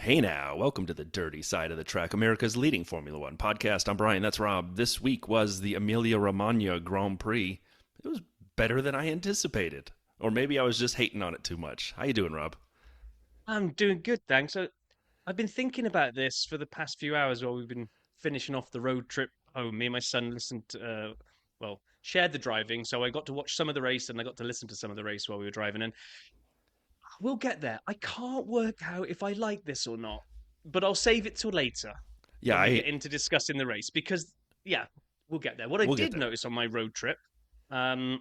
Hey now, welcome to the dirty side of the track, America's leading Formula One podcast. I'm Brian, that's Rob. This week was the Emilia-Romagna Grand Prix. It was better than I anticipated. Or maybe I was just hating on it too much. How you doing, Rob? I'm doing good, thanks. I've been thinking about this for the past few hours while we've been finishing off the road trip home. Me and my son listened to, shared the driving, so I got to watch some of the race and I got to listen to some of the race while we were driving. And we'll get there. I can't work out if I like this or not, but I'll save it till later Yeah, when we I get into discussing the race because, yeah, we'll get there. What I we'll get did there. notice on my road trip, um,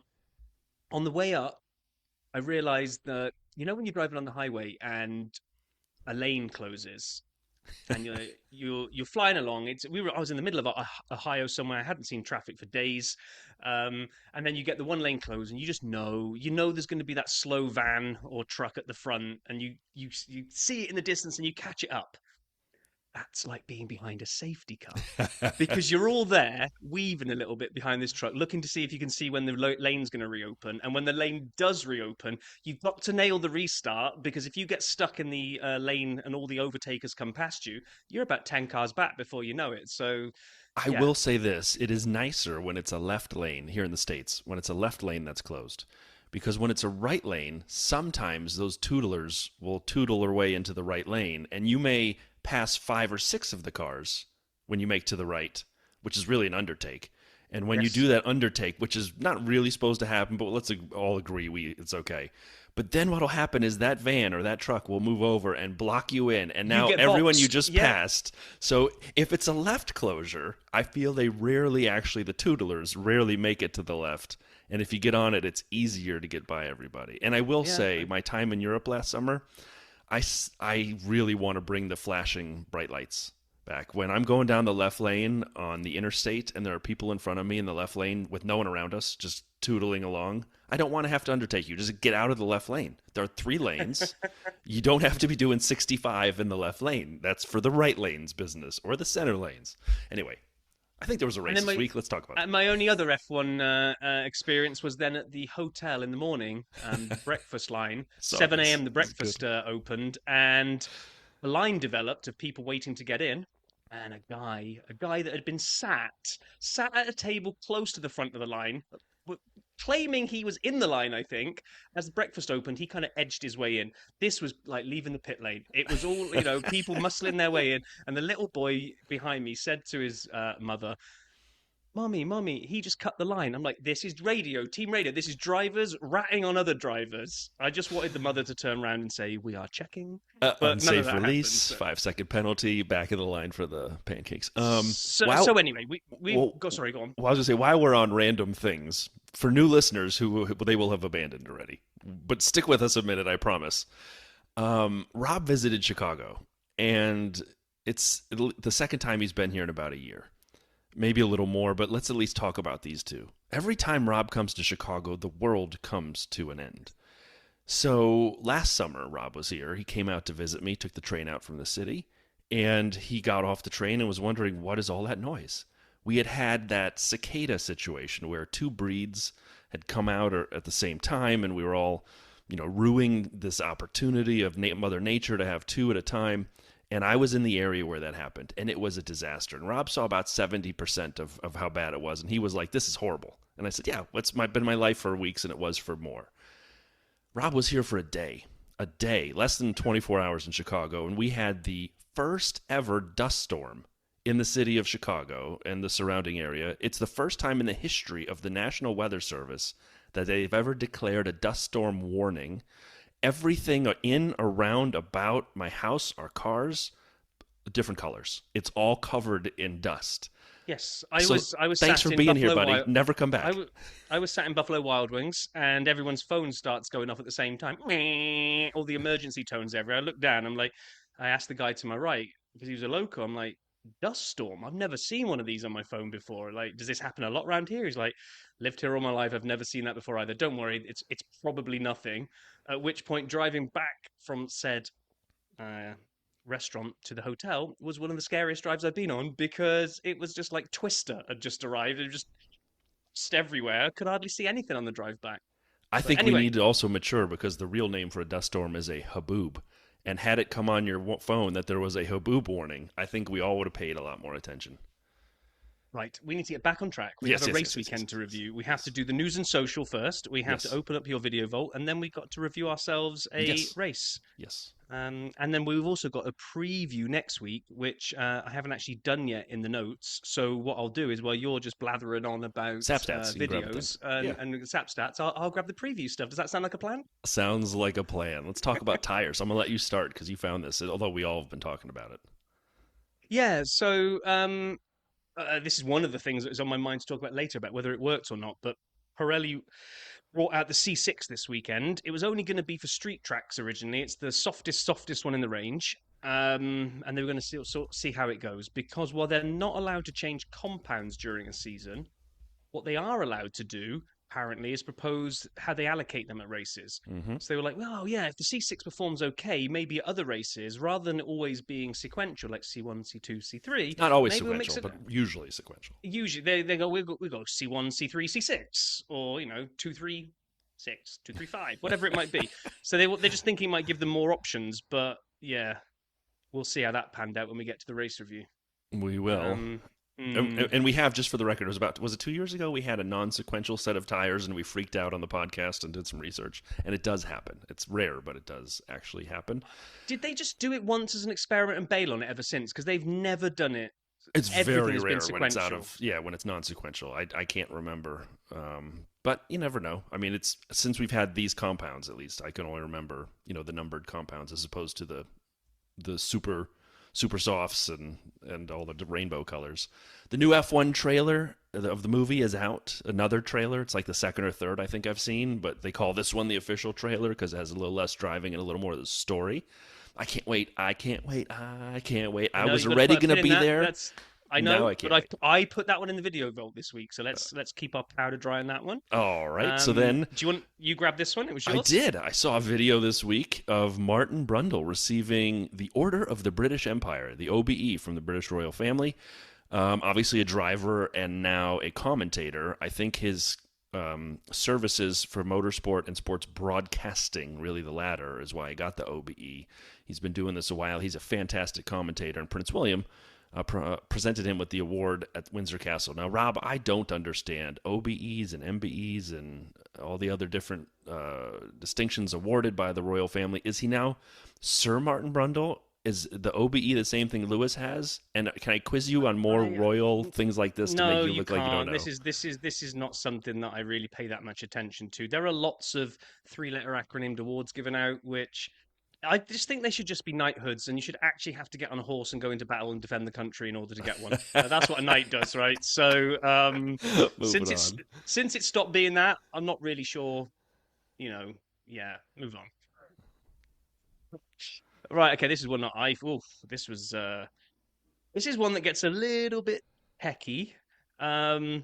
on the way up, I realized that, when you're driving on the highway and a lane closes and you're flying along. I was in the middle of Ohio somewhere. I hadn't seen traffic for days, and then you get the one lane close, and you just know there's going to be that slow van or truck at the front, and you see it in the distance and you catch it up. That's like being behind a safety car because you're all there weaving a little bit behind this truck, looking to see if you can see when the lane's going to reopen. And when the lane does reopen, you've got to nail the restart because if you get stuck in the lane and all the overtakers come past you, you're about 10 cars back before you know it. So, I yeah, will say this, it is nicer when it's a left lane here in the States, when it's a left lane that's closed. Because when it's a right lane, sometimes those tootlers will tootle their way into the right lane, and you may pass five or six of the cars when you make to the right, which is really an undertake. And when you yes. do that undertake, which is not really supposed to happen, but let's all agree it's okay. But then what'll happen is that van or that truck will move over and block you in, and You now get everyone you boxed. just Yeah. passed. So if it's a left closure, I feel they rarely actually the tootlers rarely make it to the left. And if you get on it, it's easier to get by everybody. And I will Yeah. say, my time in Europe last summer, I really want to bring the flashing bright lights back. When I'm going down the left lane on the interstate and there are people in front of me in the left lane with no one around us, just tootling along, I don't want to have to undertake you. Just get out of the left lane. There are three lanes. You don't have to be doing 65 in the left lane. That's for the right lane's business or the center lanes. Anyway, I think there was a And race then this week. Let's talk about it. my only other F1 experience was then at the hotel in the morning, the breakfast line. Saw 7 this. a.m. the This is good. breakfast opened, and a line developed of people waiting to get in. And a guy that had been sat at a table close to the front of the line, w- claiming he was in the line, I think. As the breakfast opened, he kind of edged his way in. This was like leaving the pit lane. It was all, people muscling their way in. And the little boy behind me said to his mother, Mommy, he just cut the line. I'm like, this is radio, team radio. This is drivers ratting on other drivers. I just wanted the mother to turn around and say, we are checking. But none of Unsafe that happened. release, So, 5-second penalty, back of the line for the pancakes. so, Wow. so anyway, we Well, go. Sorry, go on. well, I was gonna say while we're on random things for new listeners who they will have abandoned already, but stick with us a minute, I promise. Rob visited Chicago, and it's the second time he's been here in about a year, maybe a little more. But let's at least talk about these two. Every time Rob comes to Chicago, the world comes to an end. So last summer, Rob was here. He came out to visit me, took the train out from the city, and he got off the train and was wondering, what is all that noise? We had had that cicada situation where two breeds had come out at the same time, and we were all, ruining this opportunity of Mother Nature to have two at a time. And I was in the area where that happened, and it was a disaster. And Rob saw about 70% of how bad it was, and he was like, this is horrible. And I said, yeah, it's been my life for weeks, and it was for more. Rob was here for a day, less than 24 hours in Chicago, and we had the first ever dust storm in the city of Chicago and the surrounding area. It's the first time in the history of the National Weather Service that they've ever declared a dust storm warning. Everything in, around, about my house, our cars, different colors. It's all covered in dust. Yes, So I was thanks sat for in being here, Buffalo buddy. Wild. Never come I back. was I was sat in Buffalo Wild Wings, and everyone's phone starts going off at the same time. All the emergency tones everywhere. I look down. I asked the guy to my right because he was a local. I'm like, dust storm. I've never seen one of these on my phone before. Like, does this happen a lot around here? He's like, lived here all my life. I've never seen that before either. Don't worry, it's probably nothing. At which point, driving back from said uh, restaurant to the hotel was one of the scariest drives I've been on because it was just like Twister had just arrived. It was just everywhere. I could hardly see anything on the drive back. I But think we anyway, need to also mature because the real name for a dust storm is a haboob. and had it come on your phone that there was a haboob warning, I think we all would have paid a lot more attention. Right, we need to get back on track. We have Yes, a yes, race yes, yes, yes, weekend to yes, review. We have to yes, do the news and social first. We have to yes, open up your video vault, and then we got to review ourselves a yes, race. yes. And then we've also got a preview next week, which I haven't actually done yet in the notes. So what I'll do is, while you're just blathering on about Sap stats, you can grab it then. videos Yeah. and SAP stats, I'll grab the preview stuff. Does that sound like a plan? Sounds like a plan. Let's talk about tires. I'm gonna let you start because you found this, although we all have been talking about it. Yeah. So this is one of the things that is on my mind to talk about later about whether it works or not. But Pirelli brought out the C6 this weekend. It was only going to be for street tracks originally. It's the softest one in the range. And they were going to see how it goes, because while they're not allowed to change compounds during a season, what they are allowed to do, apparently, is propose how they allocate them at races. Mm-hmm. So they were like, well, yeah, if the C6 performs okay, maybe at other races, rather than always being sequential, like C1, C2, C3. Not always maybe sequential, but usually sequential. Usually they go, we go C1, C3, C6, or, 2, 3, 6, 2, 3, 5, whatever it might be. So they're just thinking it might give them more options, but yeah, we'll see how that panned out when we get to the race review. We will. And we have, just for the record, was it 2 years ago? We had a non-sequential set of tires, and we freaked out on the podcast and did some research. And it does happen. It's rare, but it does actually happen. Did they just do it once as an experiment and bail on it ever since? Because they've never done it. It's very rare when it's when it's non-sequential. I can't remember, but you never know. I mean, it's since we've had these compounds, at least I can only remember the numbered compounds as opposed to the super softs and all the rainbow colors. The new F1 trailer of the movie is out. Another trailer. It's like the second or third I think I've seen, but they call this one the official trailer because it has a little less driving and a little more of the story. I can't wait. I was already going to be there. I know, but I put that one in the video vault this week, so let's keep our powder dry on that one. All right. So then, do you grab this one? It was yours. I did. I saw a video this week of Martin Brundle receiving the Order of the British Empire, the OBE, from the British royal family. Obviously a driver and now a commentator. I think his services for motorsport and sports broadcasting, really the latter, is why he got the OBE. He's been doing this a while. He's a fantastic commentator, and Prince William presented him with the award at Windsor Castle. Now, Rob, I don't understand OBEs and MBEs and all the other different distinctions awarded by the royal family. Is he now Sir Martin Brundle? Is the OBE the same thing Lewis has? And can I quiz you on more royal things like this to make you look like you don't know? This is not something that I really pay that much attention to. There are lots of 3-letter acronymed awards given out, which I just think they should just be knighthoods, and you should actually have to get on a horse and go into battle and defend the country in order to get one. That's what a knight does, right? So since it stopped being that, I'm not really sure. Yeah, move on. Right, okay, this is one that this is one that gets a little bit techie. And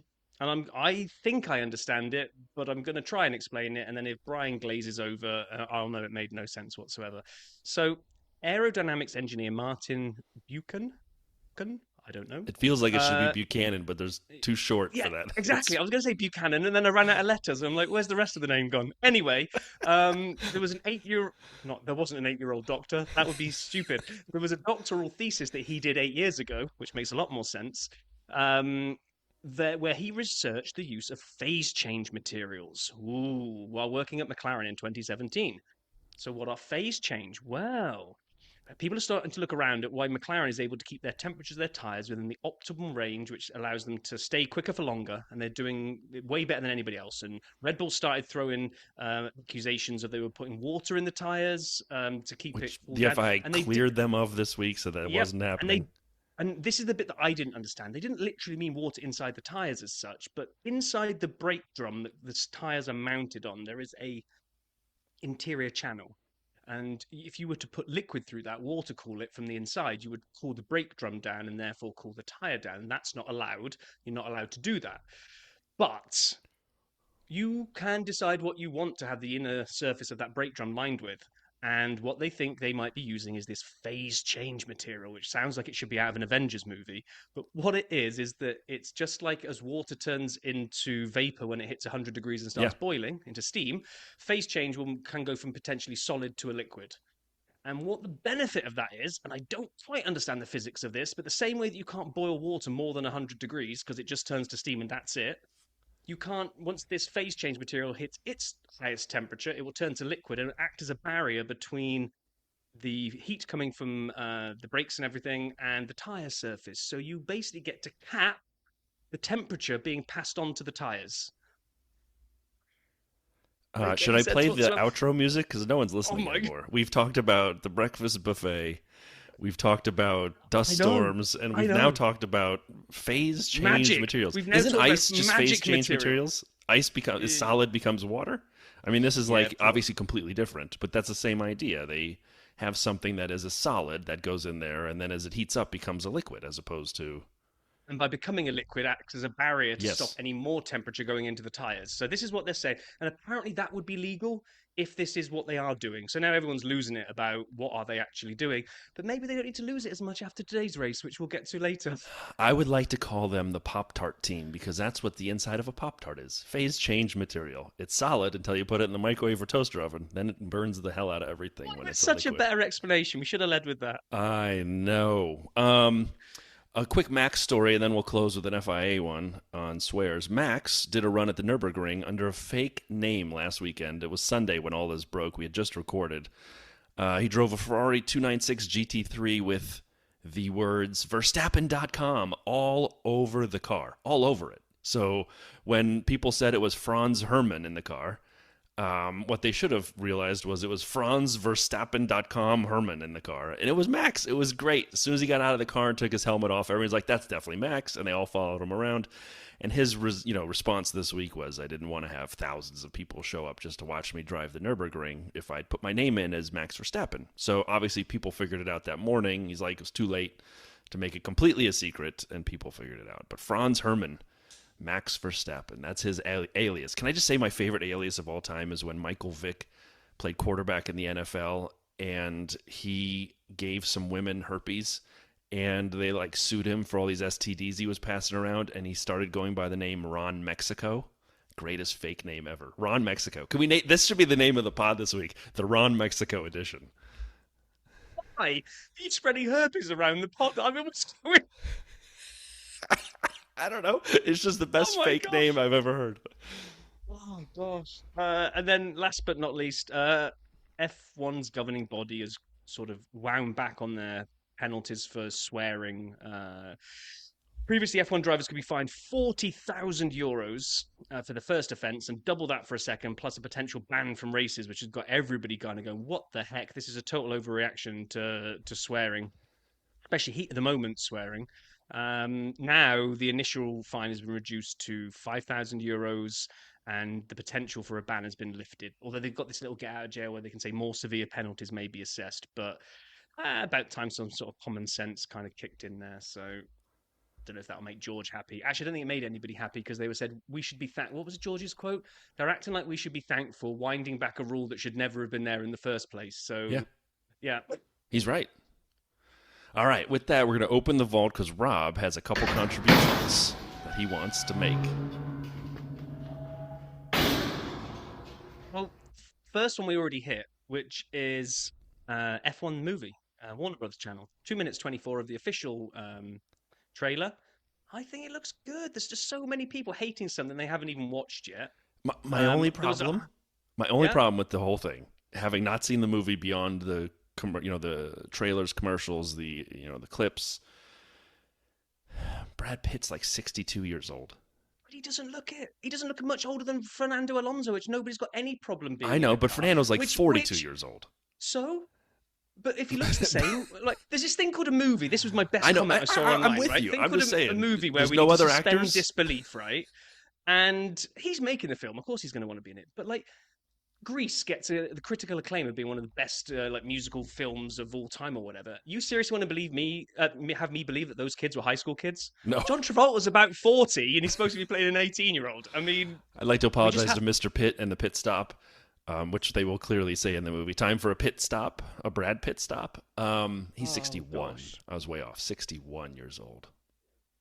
I think I understand it, but I'm going to try and explain it. And then if Brian glazes over, I'll know it made no sense whatsoever. So aerodynamics engineer Martin Buchan, I don't know. It feels like it should be Buchanan, but there's too short for that. Exactly. I was going to say Buchanan, and then I ran out of letters, and I'm like, where's the rest of the name gone? Anyway, there was there wasn't an 8-year-old doctor. That would be stupid. There was a doctoral thesis that he did 8 years ago, which makes a lot more sense, where he researched the use of phase change materials while working at McLaren in 2017. So what are phase change? Well, people are starting to look around at why McLaren is able to keep their temperatures of their tyres within the optimal range, which allows them to stay quicker for longer, and they're doing way better than anybody else. And Red Bull started throwing accusations of they were putting water in the tyres to keep it cool the FIA cleared them of this week, so that wasn't happening. And this is the bit that I didn't understand. They didn't literally mean water inside the tyres as such, but inside the brake drum that the tyres are mounted on, there is a interior channel. And if you were to put liquid through that, water cool it from the inside, you would cool the brake drum down and therefore cool the tyre down. And that's not allowed. You're not allowed to do that. But you can decide what you want to have the inner surface of that brake drum lined with. And what they think they might be using is this phase change material, which sounds like it should be out of an Avengers movie. But what it is that it's just like as water turns into vapor when it hits 100 degrees and starts boiling into steam, phase change can go from potentially solid to a liquid. And what the benefit of that is, and I don't quite understand the physics of this, but the same way that you can't boil water more than 100 degrees because it just turns to steam and that's it, you can't, once this phase change material hits its highest temperature, it will turn to liquid and act as a barrier between the heat coming from the brakes and everything and the tire surface. So you basically get to cap the temperature being passed on to the tires. Make Should any I sense play the whatsoever? outro music? Because no one's Oh listening my god. anymore. We've talked about the breakfast buffet. We've talked about dust I know. storms, and I we've now know. talked about phase change Magic. materials. We've now Isn't talked about ice just phase magic change material. materials? Ice becomes Uh, solid becomes water. I mean, this is yeah, like obviously completely different, but that's the same idea. They have something that is a solid that goes in there, and then as it heats up, becomes a liquid, as opposed to and by becoming a liquid acts as a barrier to stop yes. any more temperature going into the tires. So this is what they're saying, and apparently that would be legal if this is what they are doing. So now everyone's losing it about what are they actually doing, but maybe they don't need to lose it as much after today's race, which we'll get to later. I would like to call them the Pop Tart team because that's what the inside of a Pop Tart is. Phase change material. It's solid until you put it in the microwave or toaster oven. Then it burns the hell out of everything when That's it's a such a liquid. better explanation. We should have led with that. I know. A quick Max story, and then we'll close with an FIA one on swears. Max did a run at the Nürburgring under a fake name last weekend. It was Sunday when all this broke. We had just recorded. He drove a Ferrari 296 GT3 with the words Verstappen.com all over the car, all over it. So when people said it was Franz Hermann in the car, what they should have realized was it was FranzVerstappen.com Herman in the car. And it was Max. It was great. As soon as he got out of the car and took his helmet off, everyone's like, that's definitely Max. And they all followed him around. And his response this week was, I didn't want to have thousands of people show up just to watch me drive the Nürburgring if I'd put my name in as Max Verstappen. So obviously people figured it out that morning. He's like, it was too late to make it completely a secret, and people figured it out. But Franz Hermann, Max Verstappen. That's his alias. Can I just say my favorite alias of all time is when Michael Vick played quarterback in the NFL and he gave some women herpes and they like sued him for all these STDs he was passing around, and he started going by the name Ron Mexico. Greatest fake name ever. Ron Mexico. Can we name this? Should be the name of the pod this week, the Ron Mexico edition. Why? He's spreading herpes around the pod. I mean, what's going I don't know. It's just the Oh best my fake gosh. name I've ever heard. Oh gosh. And then last but not least, F1's governing body has sort of wound back on their penalties for swearing. Previously, F1 drivers could be fined €40,000 for the first offence and double that for a second, plus a potential ban from races, which has got everybody kind of going, what the heck? This is a total overreaction to swearing, especially heat of the moment swearing. Now, the initial fine has been reduced to €5,000 and the potential for a ban has been lifted. Although they've got this little get out of jail where they can say more severe penalties may be assessed. But about time some sort of common sense kind of kicked in there. So don't know if that'll make George happy. Actually, I don't think it made anybody happy because they were said we should be what was George's quote? They're acting like we should be thankful, winding back a rule that should never have been there in the first place. Yeah, So yeah. he's right. All right, with that, we're going to open the vault because Rob has a couple contributions that he wants to make. Well, first one we already hit, which is F1 movie, Warner Brothers channel, 2 minutes 24 of the official trailer. I think it looks good. There's just so many people hating something they haven't even watched yet. My only There was problem, yeah. with the whole thing, having not seen the movie beyond the the trailers, commercials, the clips. Brad Pitt's like 62 years old. But he doesn't look it. He doesn't look much older than Fernando Alonso, which nobody's got any problem being. I in know, a but car. Fernando's like 42 Which years old. so. But if he looks the same, like there's this thing called a movie. This was my best I know. comment I saw I'm online. with Right? you. Thing I'm called just a saying. movie where There's we no need to other suspend actors. disbelief, right? And he's making the film. Of course, he's going to want to be in it. But like, Grease gets the critical acclaim of being one of the best like musical films of all time or whatever. You seriously want to believe me? Have me believe that those kids were high school kids? No. John Travolta's about 40 and he's supposed to be playing an 18-year-old. I mean, I'd like to apologize have- to Mr. Pitt and the pit stop, which they will clearly say in the movie. Time for a pit stop, a Brad Pitt stop. He's 61. gosh. I was way off. 61 years old.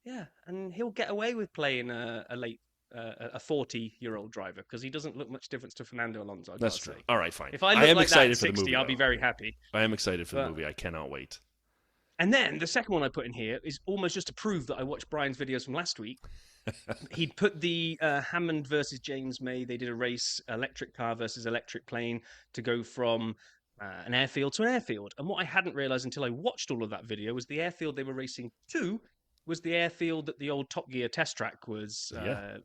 Yeah, and he'll get away with playing a late a 40-year-old driver, because he doesn't look much different to Fernando Alonso. That's true. Say. All right, fine. If I I look am like that excited at for the 60, movie, I'll be though. very happy. I am excited for the But movie. I cannot wait. and then the second one I put in here is almost just to prove that I watched Brian's videos from last week. He'd put the Hammond versus James May. They did a race, electric car versus electric plane, to go from an airfield to an airfield. And what I hadn't realized until I watched all of that video was the airfield they were racing to was the airfield that the old Top Gear test track was Yeah.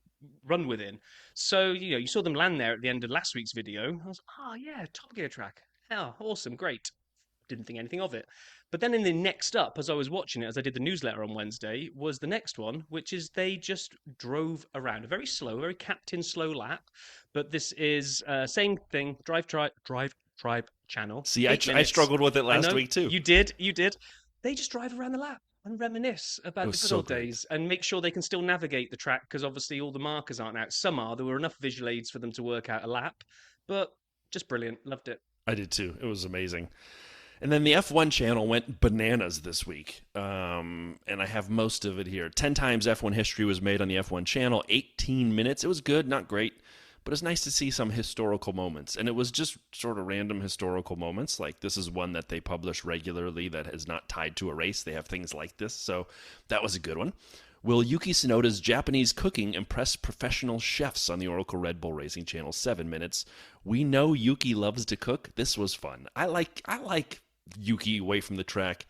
run within. So, you saw them land there at the end of last week's video. I was, oh, yeah, Top Gear track. Oh, awesome, great. Didn't think anything of it. But then in the next up, as I was watching it, as I did the newsletter on Wednesday, was the next one, which is they just drove around a very slow, very captain slow lap. But this is same thing, drive tribe channel. See, I 8 minutes. struggled with it last week too. You did. They just drive around the lap and reminisce about the good so old great. days and make sure they can still navigate the track, because obviously all the markers aren't out. Some are. There were enough visual aids for them to work out a lap, but just brilliant. Loved it. I did too. It was amazing. And then the F1 channel went bananas this week. And I have most of it here. 10 times F1 history was made on the F1 channel. 18 minutes. It was good, not great. But it's nice to see some historical moments. And it was just sort of random historical moments. Like this is one that they publish regularly that is not tied to a race. They have things like this. So that was a good one. Will Yuki Tsunoda's Japanese cooking impress professional chefs on the Oracle Red Bull Racing Channel? 7 minutes. We know Yuki loves to cook. This was fun. I like Yuki away from the track.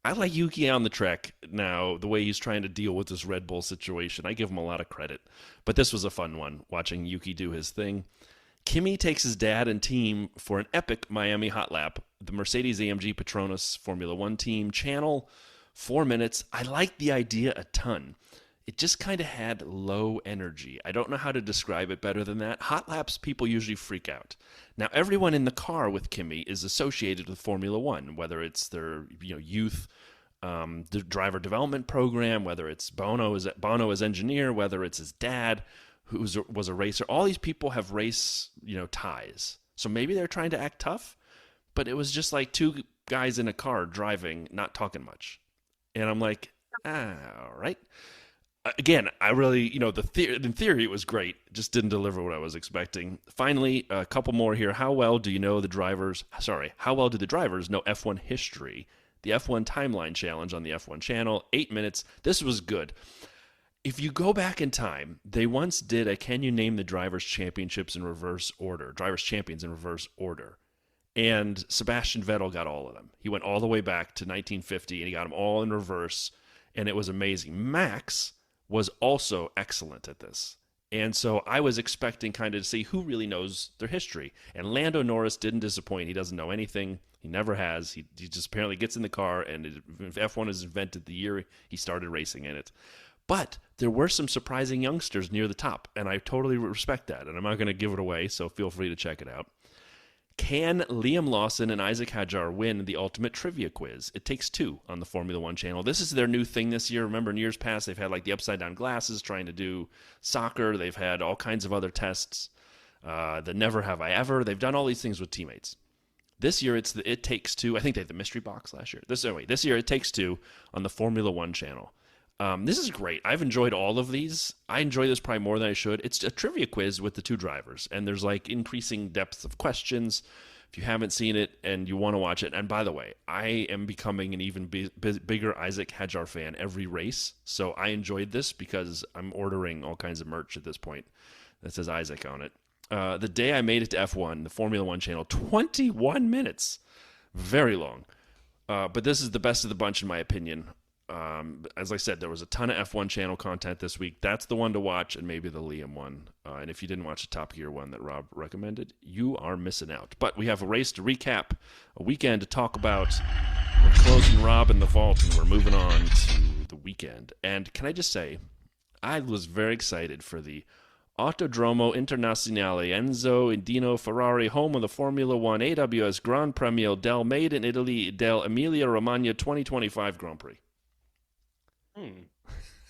I like Yuki on the track now, the way he's trying to deal with this Red Bull situation. I give him a lot of credit. But this was a fun one, watching Yuki do his thing. Kimi takes his dad and team for an epic Miami hot lap. The Mercedes-AMG Petronas Formula One team channel, 4 minutes. I like the idea a ton. It just kind of had low energy. I don't know how to describe it better than that. Hot laps, people usually freak out. Now, everyone in the car with Kimi is associated with Formula One, whether it's their youth the driver development program, whether it's Bono as engineer, whether it's his dad who was a racer. All these people have race ties. So maybe they're trying to act tough, but it was just like two guys in a car driving, not talking much. And I'm like, all right. Again, I really, in theory, it was great. Just didn't deliver what I was expecting. Finally, a couple more here. How well do the drivers know F1 history? The F1 Timeline Challenge on the F1 channel, 8 minutes. This was good. If you go back in time, they once did a Can You Name the Drivers' Championships in Reverse Order, Drivers' Champions in Reverse Order. And Sebastian Vettel got all of them. He went all the way back to 1950, and he got them all in reverse, and it was amazing. Max was also excellent at this. And so I was expecting kind of to see who really knows their history. And Lando Norris didn't disappoint. He doesn't know anything. He never has. He just apparently gets in the car, and F1 is invented the year he started racing in it. But there were some surprising youngsters near the top, and I totally respect that. And I'm not going to give it away, so feel free to check it out. Can Liam Lawson and Isaac Hadjar win the Ultimate Trivia Quiz? It Takes Two on the Formula One channel. This is their new thing this year. Remember, in years past, they've had like the upside-down glasses trying to do soccer. They've had all kinds of other tests. The Never Have I Ever. They've done all these things with teammates. This year, it's the It Takes Two. I think they had the Mystery Box last year. This year, It Takes Two on the Formula One channel. This is great. I've enjoyed all of these. I enjoy this probably more than I should. It's a trivia quiz with the two drivers, and there's like increasing depth of questions. If you haven't seen it and you want to watch it, and by the way, I am becoming an even bigger Isaac Hadjar fan every race, so I enjoyed this because I'm ordering all kinds of merch at this point that says Isaac on it. The day I made it to F1, the Formula One channel, 21 minutes. Very long. But this is the best of the bunch in my opinion. As I said, there was a ton of F1 channel content this week. That's the one to watch, and maybe the Liam one. And if you didn't watch the Top Gear one that Rob recommended, you are missing out. But we have a race to recap, a weekend to talk about. We're closing Rob in the vault, and we're moving on to the weekend. And can I just say, I was very excited for the Autodromo Internazionale Enzo Indino Ferrari, home of the Formula One AWS Gran Premio del Made in Italy del Emilia Romagna 2025 Grand Prix.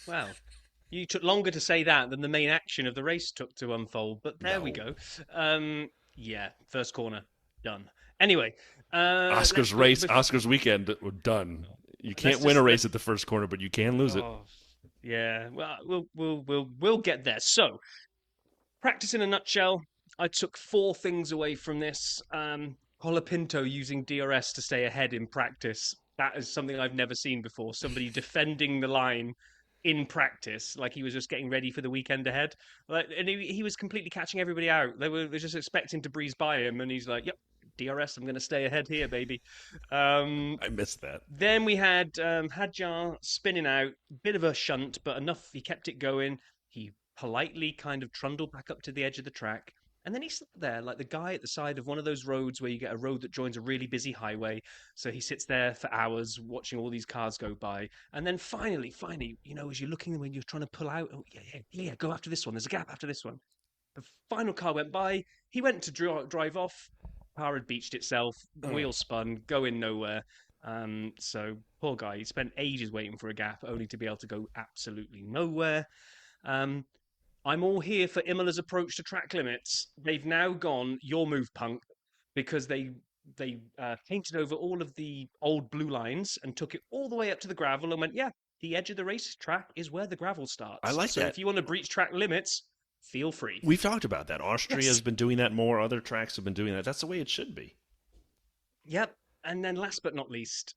Wow. You took longer to say that than the main action of the race took to unfold, but there we go. Yeah, first corner, done. Anyway. Oscar's weekend, done. You can't win a race at the first corner, but you can lose it. Yeah, well, we'll get there. So, practice in a nutshell. I took four things away from this. Colapinto using DRS to stay ahead in practice. That is something I've never seen before. Somebody defending the line in practice, like he was just getting ready for the weekend ahead. Like, and he was completely catching everybody out. They were just expecting to breeze by him, and he's like, "Yep, DRS. I'm going to stay ahead here, baby." Um, I missed that. then we had Hadjar spinning out, bit of a shunt, but enough. He kept it going. He politely kind of trundled back up to the edge of the track. And then he sat there like the guy at the side of one of those roads where you get a road that joins a really busy highway. So he sits there for hours watching all these cars go by. And then finally, as you're looking when you're trying to pull out, oh, yeah, go after this one. There's a gap after this one. The final car went by. He went to drive off. Car had beached itself. Wheel spun, going nowhere. So poor guy. He spent ages waiting for a gap, only to be able to go absolutely nowhere. Um, I'm all here for Imola's approach to track limits. They've now gone your move, punk, because they painted over all of the old blue lines and took it all the way up to the gravel and went, yeah, the edge of the race track is where the gravel I starts. like So that. if you want to breach track limits, feel free. We've talked about that. Austria has Yes. been doing that more. Other tracks have been doing that. That's the way it should be. Yep. And then last but not least,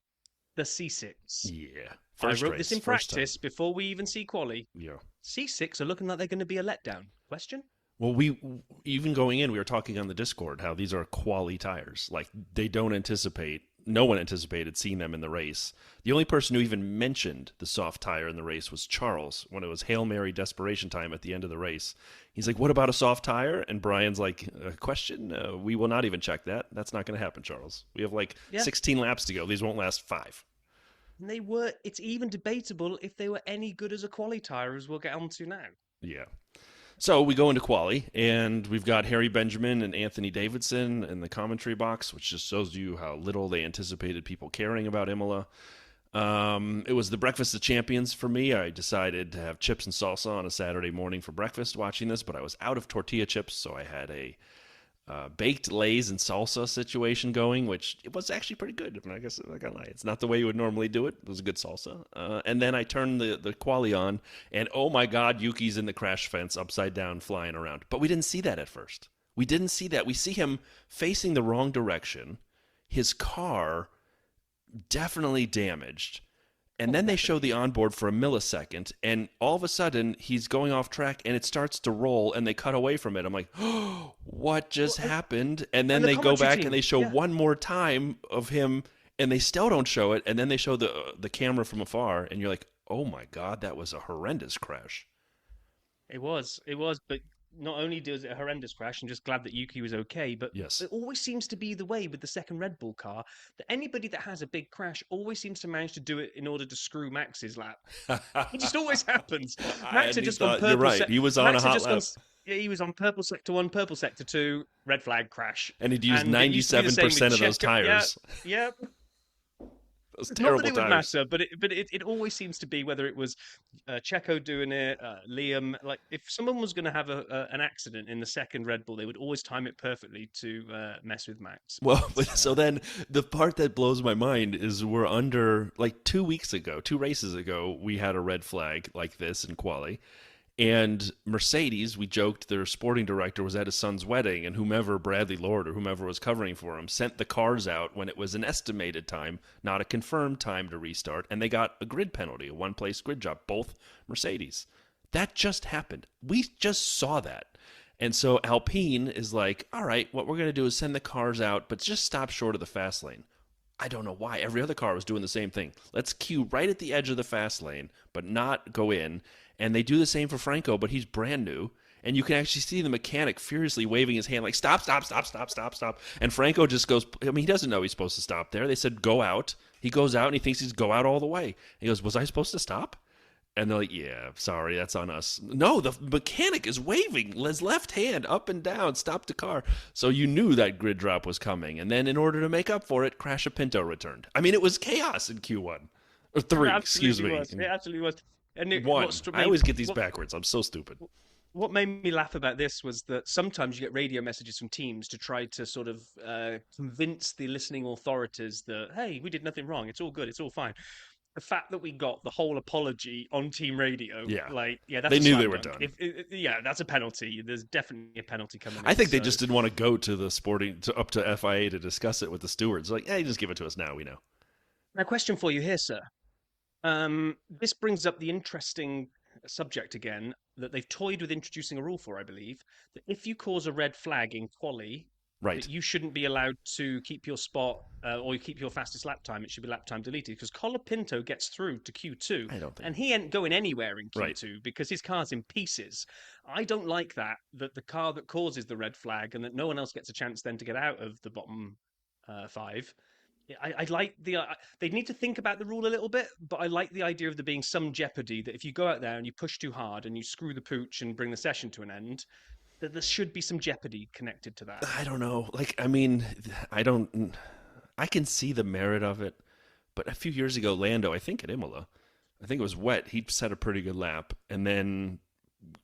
the C6. Yeah. I First wrote this race, in first time. practice before we even see Qualy. Yeah. C6 are looking like they're going to be a letdown. Question? Well, we even going in, we were talking on the Discord how these are quality tires. Like they don't anticipate. No one anticipated seeing them in the race. The only person who even mentioned the soft tire in the race was Charles when it was Hail Mary desperation time at the end of the race. He's like, "What about a soft tire?" And Brian's like, "Question? We will not even check that. That's not going to happen, Charles. We have like Yeah. 16 laps to go. These won't last 5." And it's even debatable if they were any good as a Qualy tire, as we'll get onto now. Yeah. So we go into Quali, and we've got Harry Benjamin and Anthony Davidson in the commentary box, which just shows you how little they anticipated people caring about Imola. It was the breakfast of champions for me. I decided to have chips and salsa on a Saturday morning for breakfast watching this, but I was out of tortilla chips, so I had a baked Lay's and salsa situation going, which it was actually pretty good. I guess I'm not gonna lie, it's not the way you would normally do it. It was a good salsa. And then I turned the quali on, and oh my God, Yuki's in the crash fence, upside down, flying around. But we didn't see that at first. We didn't see that. We see him facing the wrong direction. His car definitely damaged. And then they show the onboard for a millisecond, and all of a sudden he's going off track, and it starts to roll, and they cut away from it. I'm like, oh, what just happened? And then and the they go commentary back team, and they show yeah. one more time of him, and they still don't show it. And then they show the camera from afar, and you're like, oh my God, that was a horrendous crash. It was, but not only does it a horrendous crash, and just glad that Yuki was okay, but Yes. it always seems to be the way with the second Red Bull car that anybody that has a big crash always seems to manage to do it in order to screw Max's lap. It just always happens. Max had just gone purple. You're right. He was on Max a had hot just lap. yeah, he was on purple sector 1, purple sector 2, red flag crash. And he'd used And it used to be the same with 97% of those Checo. tires. Yeah, Those not terrible that it would tires. matter, but it always seems to be whether it was Checo doing it, Liam. Like if someone was going to have an accident in the second Red Bull, they would always time it perfectly to mess with Max. Well, so then the part that blows my mind is we're under, like 2 weeks ago, 2 races ago, we had a red flag like this in Quali. And Mercedes, we joked their sporting director was at his son's wedding, and whomever, Bradley Lord or whomever was covering for him, sent the cars out when it was an estimated time, not a confirmed time to restart, and they got a grid penalty, a one-place grid drop, both Mercedes. That just happened. We just saw that. And so Alpine is like, all right, what we're going to do is send the cars out, but just stop short of the fast lane. I don't know why. Every other car was doing the same thing. Let's queue right at the edge of the fast lane, but not go in. And they do the same for Franco, but he's brand new. And you can actually see the mechanic furiously waving his hand like, stop, stop, stop, stop, stop, stop. And Franco just goes, I mean, he doesn't know he's supposed to stop there. They said, go out. He goes out and he thinks he's go out all the way. He goes, was I supposed to stop? And they're like, yeah, sorry, that's on us. No, the mechanic is waving his left hand up and down, stop the car. So you knew that grid drop was coming. And then in order to make up for it, Colapinto returned. I mean, it was chaos in Q1. Or 3, excuse me. It absolutely was. And One. I always get these backwards. I'm so stupid. What made me laugh about this was that sometimes you get radio messages from teams to try to sort of convince the listening authorities that, hey, we did nothing wrong. It's all good. It's all fine. the fact that we got the whole apology on team radio, Yeah. like, yeah, that's They a knew slam they were dunk. done. Yeah, that's a penalty. There's definitely a penalty coming I in. think they So just didn't want to go to the up to FIA to discuss it with the stewards. Like, hey, just give it to us now. We know. now, question for you here, sir. This brings up the interesting subject again that they've toyed with introducing a rule for, I believe, that if you cause a red flag in quali, Right. that you shouldn't be allowed to keep your spot or keep your fastest lap time. It should be lap time deleted because Colapinto gets through to Q2 I don't think. and he ain't going anywhere in Q2 Right. because his car's in pieces. I don't like that the car that causes the red flag and that no one else gets a chance then to get out of the bottom five. I like they need to think about the rule a little bit, but I like the idea of there being some jeopardy that if you go out there and you push too hard and you screw the pooch and bring the session to an end, that there should be some jeopardy connected to that. I don't know. Like, I mean, I don't. I can see the merit of it, but a few years ago, Lando, I think at Imola, I think it was wet. He set a pretty good lap and then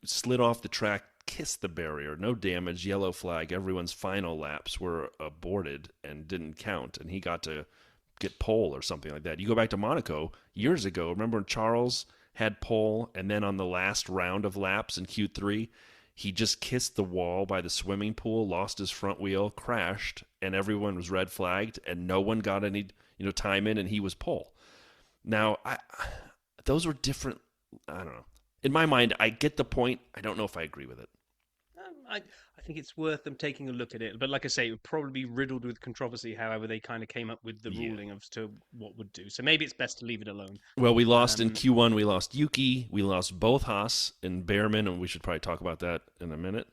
slid off the track, kissed the barrier, no damage, yellow flag. Everyone's final laps were aborted and didn't count, and he got to get pole or something like that. You go back to Monaco years ago. Remember when Charles had pole, and then on the last round of laps in Q3, he just kissed the wall by the swimming pool, lost his front wheel, crashed, and everyone was red flagged, and no one got any time in, and he was pole. Now, those were different. I don't know. In my mind, I get the point. I don't know if I agree with it. I think it's worth them taking a look at it. But like I say, it would probably be riddled with controversy, however they kind of came up with the ruling as to what would do. So maybe it's best to leave it alone. Well, we lost in Q1. We lost Yuki. We lost both Haas and Behrman, and we should probably talk about that in a minute.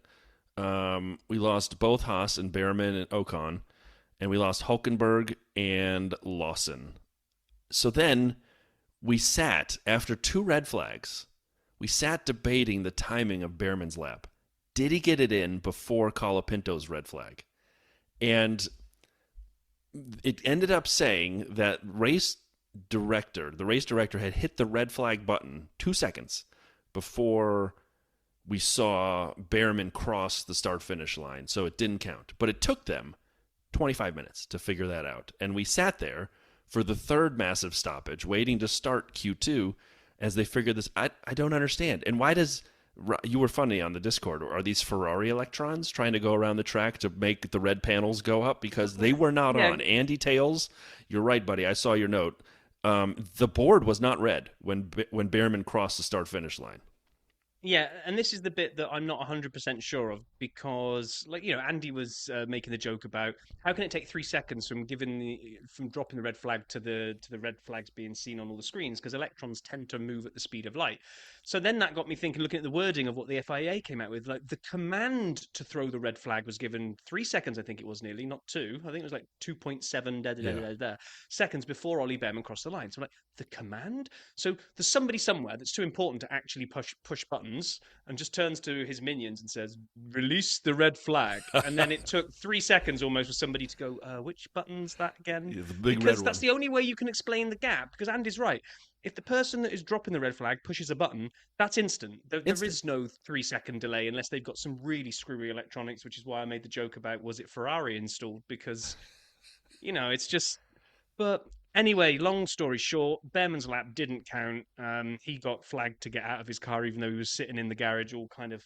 We lost both Haas and Behrman and Ocon, and we lost Hulkenberg and Lawson. So then we sat, after 2 red flags, we sat debating the timing of Behrman's lap. Did he get it in before Colapinto's red flag? And it ended up saying that the race director had hit the red flag button 2 seconds before we saw Behrman cross the start-finish line, so it didn't count. But it took them 25 minutes to figure that out. And we sat there for the third massive stoppage, waiting to start Q2 as they figured this. I don't understand. And why does... You were funny on the Discord. Are these Ferrari electrons trying to go around the track to make the red panels go up? Because they were not on. Andy Tails, you're right, buddy. I saw your note. The board was not red when Behrman crossed the start-finish line. Yeah, and this is the bit that I'm not 100% sure of because, Andy was making the joke about how can it take 3 seconds from dropping the red flag to the red flags being seen on all the screens because electrons tend to move at the speed of light. So then that got me thinking, looking at the wording of what the FIA came out with, like the command to throw the red flag was given 3 seconds, I think it was nearly, not 2. I think it was like 2.7 seconds before Ollie Behrman crossed the line. So I'm like, the command? So there's somebody somewhere that's too important to actually push buttons and just turns to his minions and says, release the red flag. And then it took 3 seconds almost for somebody to go, which button's that again? Yeah, the big because red that's one. the only way you can explain the gap. Because Andy's right. If the person that is dropping the red flag pushes a button, that's instant. There is no 3 second delay unless they've got some really screwy electronics, which is why I made the joke about was it Ferrari installed? Because, it's just... But anyway, long story short, Behrman's lap didn't count. He got flagged to get out of his car, even though he was sitting in the garage all kind of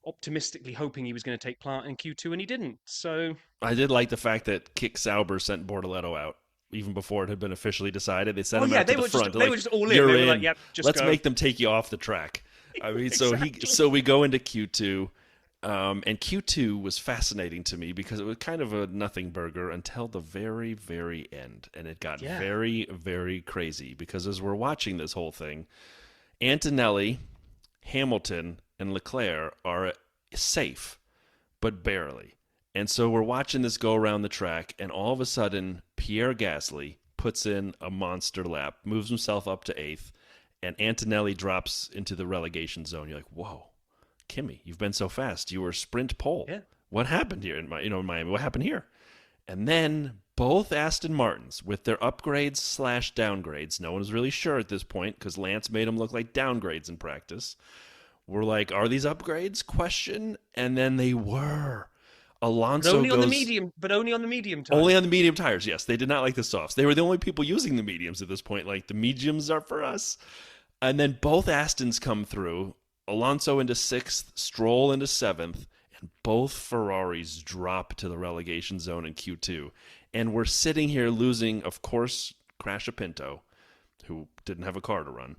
optimistically hoping he was going to take part in Q2, and he didn't. So I did like the fact that Kick Sauber sent Bortoletto out even before it had been officially decided. They sent him out to the front. They were just all in. They were like, "Yep, just Let's go. make them take you off the track." I mean, Exactly. so we go into Q2, and Q2 was fascinating to me because it was kind of a nothing burger until the very, very end, and it got very, very crazy because as we're watching this whole thing, Antonelli, Hamilton, and Leclerc are safe, but barely. And so we're watching this go around the track, and all of a sudden, Pierre Gasly puts in a monster lap, moves himself up to 8th, and Antonelli drops into the relegation zone. You're like, whoa, Kimi, you've been so fast. You were sprint pole. Yeah. What happened here in Miami? What happened here? And then both Aston Martins, with their upgrades/downgrades, no one was really sure at this point because Lance made them look like downgrades in practice. We're like, are these upgrades? Question. And then they were. Alonso goes but only on the medium tires. only on the medium tires. Yes, they did not like the softs. They were the only people using the mediums at this point. Like, the mediums are for us. And then both Astons come through. Alonso into 6th, Stroll into 7th, and both Ferraris drop to the relegation zone in Q2. And we're sitting here losing, of course, Colapinto, who didn't have a car to run.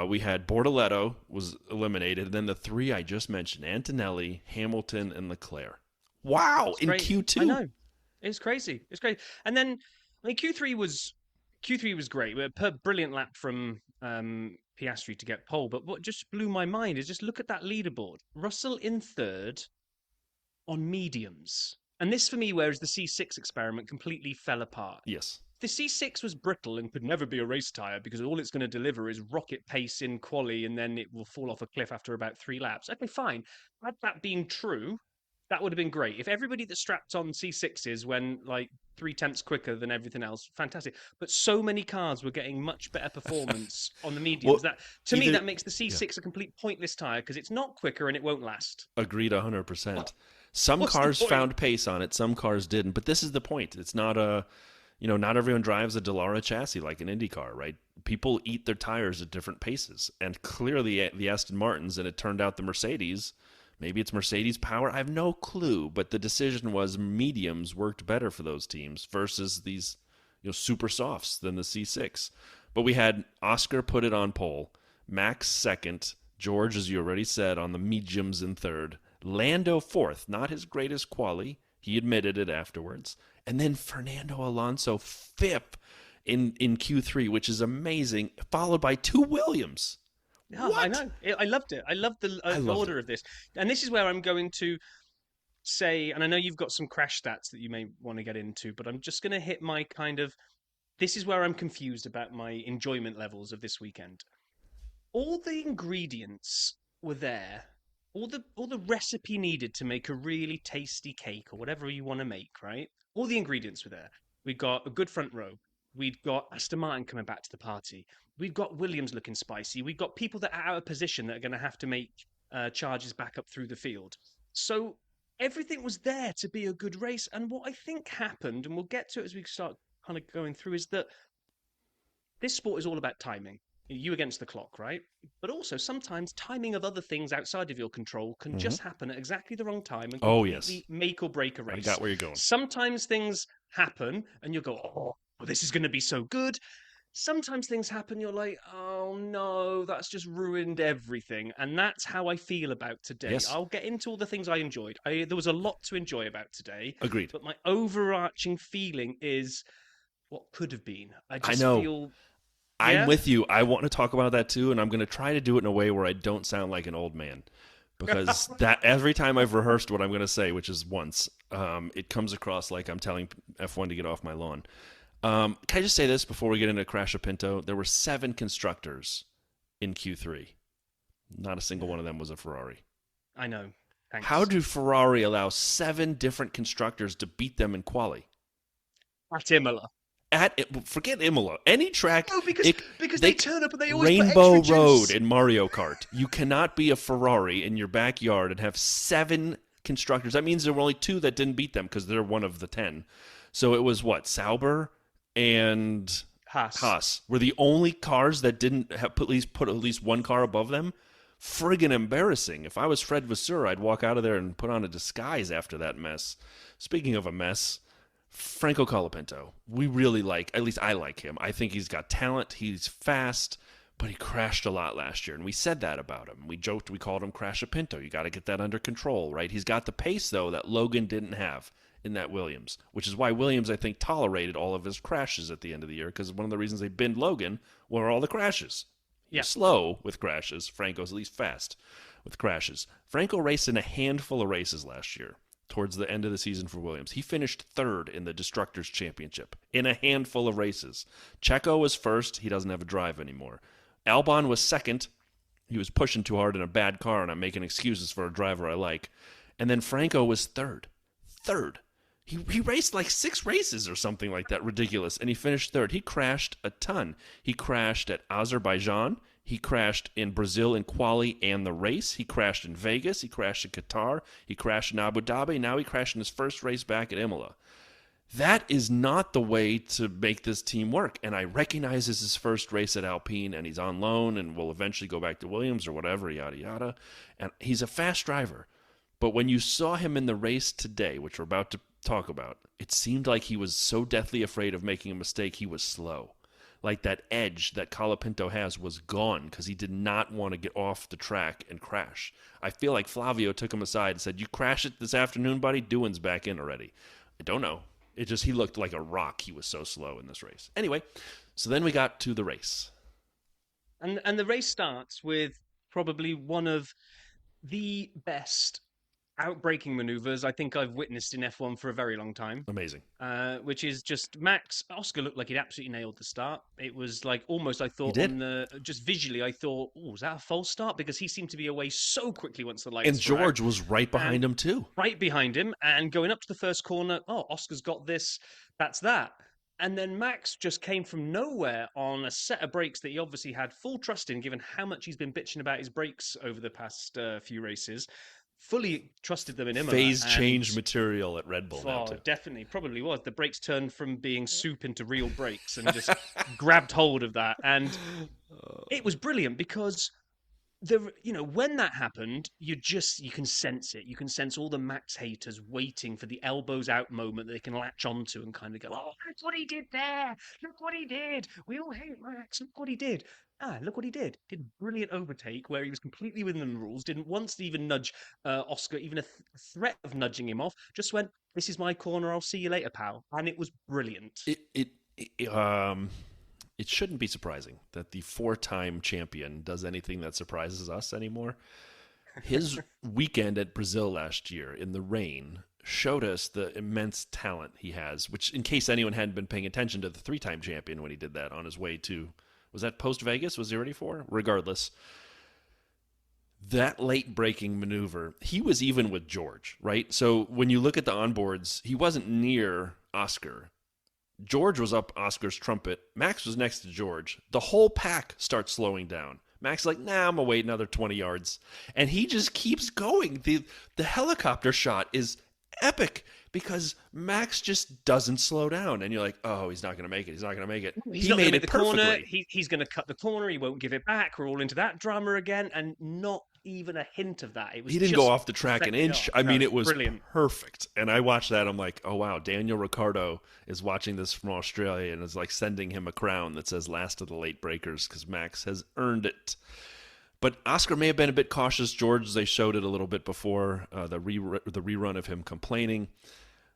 We had Bortoleto was eliminated, and then the 3 I just mentioned, Antonelli, Hamilton, and Leclerc. Wow, in Q2. I know. It's crazy. It's crazy. And then, I mean, Q3 was great. We had a brilliant lap from Piastri to get pole. But what just blew my mind is just look at that leaderboard. Russell in 3rd on mediums. And this, for me, whereas the C6 experiment completely fell apart. Yes. The C6 was brittle and could never be a race tyre because all it's going to deliver is rocket pace in quali, and then it will fall off a cliff after about 3 laps. Okay, fine. Had that been true, that would have been great. If everybody that strapped on C6s went like 3/10 quicker than everything else, fantastic. But so many cars were getting much better performance on the mediums. Well, me, that makes the C6 a complete pointless tyre because it's not quicker and it won't last. Agreed 100%. Some cars found pace on it, some cars didn't. But this is the point. It's not a... not everyone drives a Dallara chassis like an IndyCar, right? People eat their tires at different paces. And clearly the Aston Martins, and it turned out the Mercedes, maybe it's Mercedes power, I have no clue. But the decision was mediums worked better for those teams versus these super softs than the C6. But we had Oscar put it on pole, Max 2nd, George, as you already said, on the mediums in 3rd, Lando 4th, not his greatest quali. He admitted it afterwards. And then Fernando Alonso 5th in Q3, which is amazing, followed by 2 Williams. Yeah, I know. I loved it. I loved the order of this. And this is where I'm going to say, and I know you've got some crash stats that you may want to get into, but I'm just going to hit my this is where I'm confused about my enjoyment levels of this weekend. All the ingredients were there. All the recipe needed to make a really tasty cake or whatever you want to make, right? All the ingredients were there. We'd got a good front row. We'd got Aston Martin coming back to the party. We've got Williams looking spicy. We've got people that are out of position that are going to have to make charges back up through the field. So everything was there to be a good race. And what I think happened, and we'll get to it as we start kind of going through, is that this sport is all about timing. You against the clock, right? But also sometimes timing of other things outside of your control can just happen at exactly the wrong time and completely make or break a race. I got where you're going. Sometimes things happen and you'll go, oh, well, this is going to be so good. Sometimes things happen, you're like, oh no, that's just ruined everything. And that's how I feel about today. Yes. I'll get into all the things I enjoyed. There was a lot to enjoy about today. Agreed. But my overarching feeling is what could have been. I know. Feel... I'm with you. I want to talk about that too, and I'm going to try to do it in a way where I don't sound like an old man. Because that every time I've rehearsed what I'm going to say, which is once, it comes across like I'm telling F1 to get off my lawn. Can I just say this before we get into Colapinto? There were 7 constructors in Q3. Not a single one of them was a Ferrari. I know. Thanks. How do Ferrari allow 7 different constructors to beat them in quali? At Imola. Forget Imola. Any track. No, because they turn up and they always Rainbow put extra Road juice. in Mario Kart. You cannot be a Ferrari in your backyard and have 7 constructors. That means there were only 2 that didn't beat them because they're one of the 10. So it was what? Sauber and Haas were the only cars that didn't have put at least one car above them. Friggin' embarrassing. If I was Fred Vasseur, I'd walk out of there and put on a disguise after that mess. Speaking of a mess, Franco Colapinto, we really like, at least I like him. I think he's got talent, he's fast, but he crashed a lot last year, and we said that about him. We joked, we called him Colapinto. You got to get that under control, right? He's got the pace, though, that Logan didn't have in that Williams, which is why Williams, I think, tolerated all of his crashes at the end of the year, because one of the reasons they binned Logan were all the crashes. Yeah. Slow with crashes. Franco's at least fast with crashes. Franco raced in a handful of races last year. Towards the end of the season for Williams, he finished 3rd in the Destructors Championship in a handful of races. Checo was 1st. He doesn't have a drive anymore. Albon was 2nd. He was pushing too hard in a bad car, and I'm making excuses for a driver I like. And then Franco was 3rd. 3rd. He raced like 6 races or something like that, ridiculous, and he finished 3rd. He crashed a ton. He crashed at Azerbaijan. He crashed in Brazil in Qualy and the race. He crashed in Vegas. He crashed in Qatar. He crashed in Abu Dhabi. Now he crashed in his first race back at Imola. That is not the way to make this team work. And I recognize this is his first race at Alpine, and he's on loan and will eventually go back to Williams or whatever, yada, yada. And he's a fast driver. But when you saw him in the race today, which we're about to talk about, it seemed like he was so deathly afraid of making a mistake, he was slow. Like that edge that Colapinto has was gone because he did not want to get off the track and crash. I feel like Flavio took him aside and said, "You crash it this afternoon, buddy? Doohan's back in already." I don't know. He looked like a rock. He was so slow in this race. Anyway, so then we got to the race. And the race starts with probably one of the best outbraking maneuvers I think I've witnessed in F1 for a very long time. Amazing. Which is just Oscar looked like he'd absolutely nailed the start. It was like almost, I thought, just visually, I thought, oh, was that a false start? Because he seemed to be away so quickly once the lights and George was right behind him too. Right behind him, and going up to the first corner, oh, Oscar's got this, that's that. And then Max just came from nowhere on a set of brakes that he obviously had full trust in, given how much he's been bitching about his brakes over the past few races. Fully trusted them in Imola. Phase change material at Red Bull now too. Definitely, probably was. The brakes turned from being soup into real brakes and just grabbed hold of that. And it was brilliant because when that happened, you can sense it. You can sense all the Max haters waiting for the elbows out moment that they can latch onto and kind of go, "Oh, that's what he did there. Look what he did. We all hate Max. Look what he did." Look what he did. Did a brilliant overtake where he was completely within the rules. Didn't once even nudge Oscar, even a threat of nudging him off. Just went, "This is my corner. I'll see you later, pal." And it was brilliant. It shouldn't be surprising that the 4-time champion does anything that surprises us anymore. His weekend at Brazil last year in the rain showed us the immense talent he has, which, in case anyone hadn't been paying attention to the 3-time champion when he did that on his way to, was that post-Vegas? Was he ready for? Regardless, that late braking maneuver, he was even with George, right? So when you look at the onboards, he wasn't near Oscar. George was up Oscar's trumpet. Max was next to George. The whole pack starts slowing down. Max is like, "Nah, I'm going to wait another 20 yards. And he just keeps going. The helicopter shot is epic because Max just doesn't slow down. And you're like, oh, he's not going to make it. He's not going to make it. He made it perfectly. Corner. He's going to cut the corner. He won't give it back. We're all into that drama again. And not even a hint of that. He didn't go off the track an inch. I mean, it was brilliant. Perfect. And I watched that. I'm like, oh, wow. Daniel Ricciardo is watching this from Australia and is like sending him a crown that says last of the late breakers because Max has earned it. But Oscar may have been a bit cautious. George, they showed it a little bit before the rerun of him complaining.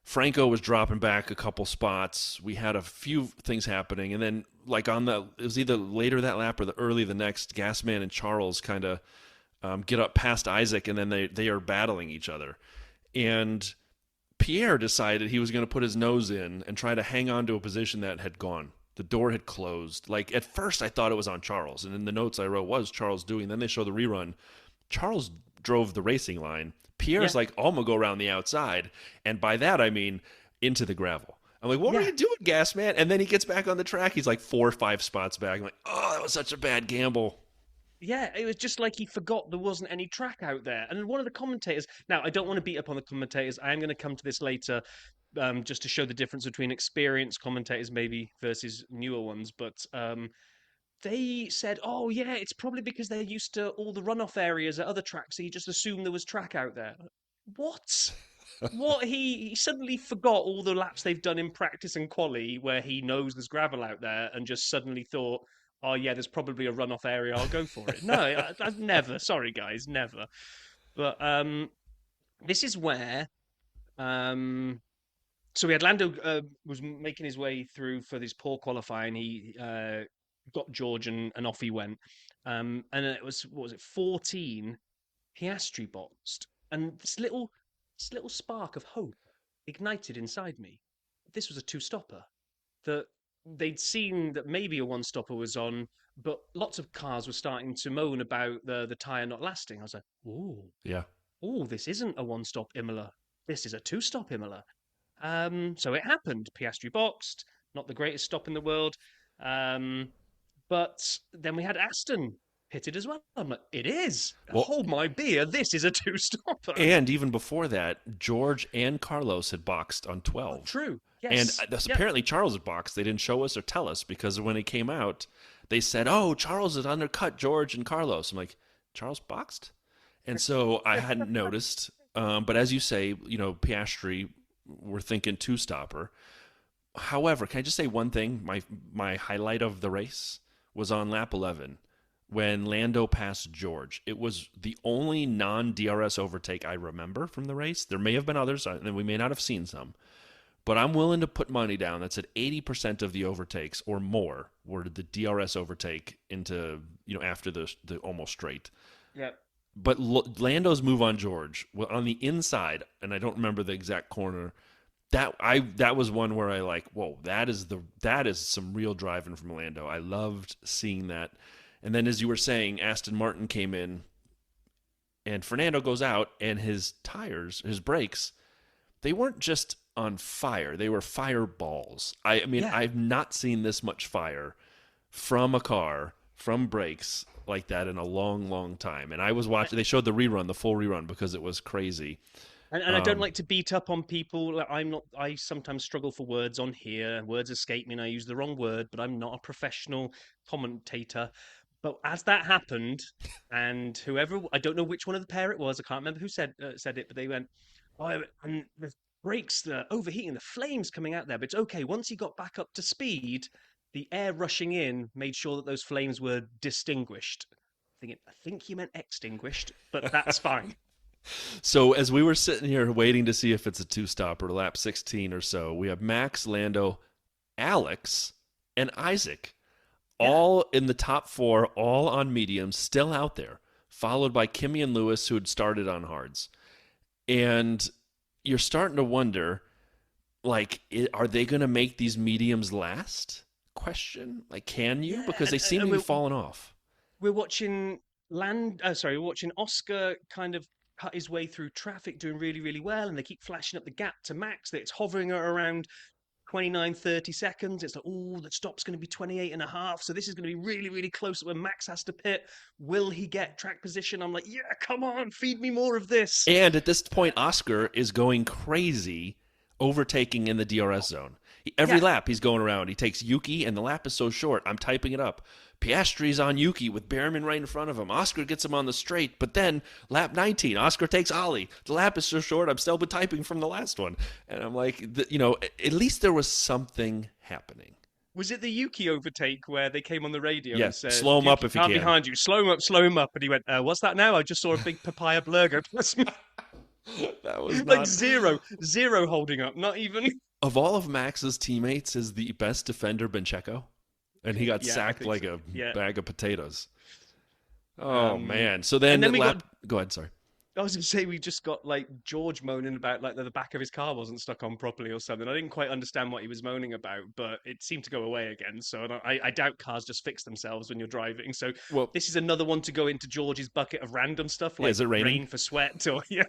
Franco was dropping back a couple spots. We had a few things happening. And then, like, it was either later that lap or early the next, Gasman and Charles kind of get up past Isaac, and then they are battling each other. And Pierre decided he was going to put his nose in and try to hang on to a position that had gone. The door had closed. Like, at first I thought it was on Charles, and in the notes I wrote was Charles doing. Then they show the rerun. Charles drove the racing line. Pierre's like, oh, I'm going to go around the outside. And by that, I mean into the gravel. I'm like, what were you doing, Gas Man? And then he gets back on the track. He's like 4 or 5 spots back. I'm like, oh, that was such a bad gamble. Yeah, it was just like he forgot there wasn't any track out there. And one of the commentators, now I don't want to beat up on the commentators. I am going to come to this later just to show the difference between experienced commentators maybe versus newer ones. But they said, oh, yeah, it's probably because they're used to all the runoff areas at other tracks. So he just assumed there was track out there. What? What? He suddenly forgot all the laps they've done in practice and quali where he knows there's gravel out there and just suddenly thought, oh, yeah, there's probably a runoff area. I'll go for it. No, I've never. Sorry, guys, never. But this is where... So we had Lando was making his way through for this poor qualifying. He got George and off he went. And it was, 14 Piastri boxed. And this little spark of hope ignited inside me. This was a 2-stopper. That they'd seen that maybe a 1-stopper was on, but lots of cars were starting to moan about the tyre not lasting. I was like, ooh. Yeah. Oh, this isn't a 1-stop Imola. This is a 2-stop Imola. So it happened. Piastri boxed. Not the greatest stop in the world. But then we had Aston, pitted as well. I'm like, it is. Well, Hold my beer. This is a two-stopper. and even before that, George and Carlos had boxed on Oh, 12. true. And Yes. Yep. apparently Charles had boxed. They didn't show us or tell us because when it came out, they said, "Oh, Charles had undercut George and Carlos." I'm like, "Charles boxed?" And so I hadn't noticed. But as you say, Piastri, we're thinking two-stopper. However, can I just say one thing? My highlight of the race was on lap 11 when Lando passed George. It was the only non-DRS overtake I remember from the race. There may have been others, and we may not have seen some. But I'm willing to put money down that said 80% of the overtakes or more were the DRS overtake into, after the almost straight. Yep. But Lando's move on George, well, on the inside, and I don't remember the exact corner, that was one where I like, whoa, that is some real driving from Lando. I loved seeing that. And then as you were saying, Aston Martin came in and Fernando goes out and his tires, his brakes, they weren't just on fire. They were fireballs. I mean, Yeah. I've not seen this much fire from a car, from brakes like that in a long, long time. And I was watching, they showed the full rerun because it was crazy. And I don't like to beat up on people. Like, I'm not. I sometimes struggle for words on here. Words escape me, and I use the wrong word. But I'm not a professional commentator. But as that happened, and whoever, I don't know which one of the pair it was. I can't remember who said it, but they went, "Oh, and the brakes, the overheating, the flames coming out there." But it's okay. Once he got back up to speed, the air rushing in made sure that those flames were distinguished. I think you meant extinguished, but that's fine. So as we were sitting here waiting to see if it's a two-stopper, lap 16 or so, we have Max, Lando, Alex, and Isaac, Yeah. all in the top four, all on mediums, still out there, followed by Kimi and Lewis, who had started on hards. And you're starting to wonder, like, are they going to make these mediums last? Question. Like, can you? Yeah, Because they seem and to be falling off. we're watching we're watching Oscar kind of cut his way through traffic, doing really, really well, and they keep flashing up the gap to Max. That it's hovering at around 29, 30 seconds. It's like, oh, the stop's going to be 28 and a half. So this is going to be really, really close when Max has to pit. Will he get track position? I'm like, yeah, come on, feed me more of this. And at this point, Oscar is going crazy, overtaking in the DRS zone. Every Yeah. lap he's going around. He takes Yuki, and the lap is so short. I'm typing it up. Piastri's on Yuki with Behrman right in front of him. Oscar gets him on the straight, but then lap 19, Oscar takes Ollie. The lap is so short, I'm still typing from the last one. And I'm like, at least there was something happening. Was it the Yuki overtake where they came on the radio and Yes, said, slow him up Yuki, if you car can. behind you, slow him up. And he went, what's that now? I just saw a big papaya blurgo. That was Like not... zero holding up, not even. Of all of Max's teammates, is the best defender been Checo? And he got Yeah, I sacked think like so. a Yeah. bag of potatoes. Oh, Um, man. So then, and then we got. Go ahead, sorry. I was going to say we just got like George moaning about like the back of his car wasn't stuck on properly or something. I didn't quite understand what he was moaning about, but it seemed to go away again. So I doubt cars just fix themselves when you're driving. So Well, this is another one to go into George's bucket of random stuff like is it raining? rain for sweat or yeah.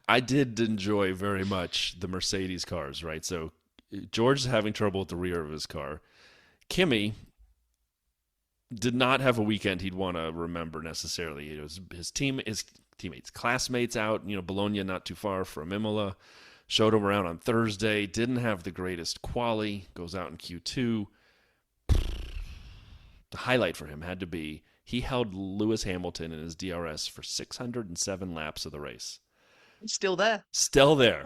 I did enjoy very much the Mercedes cars, right? So George is having trouble with the rear of his car. Kimi did not have a weekend he'd want to remember necessarily. It was his teammates, classmates out, Bologna not too far from Imola. Showed him around on Thursday. Didn't have the greatest quali. Goes out in Q2. The highlight for him had to be he held Lewis Hamilton in his DRS for 607 laps of the race. He's still there. Still there.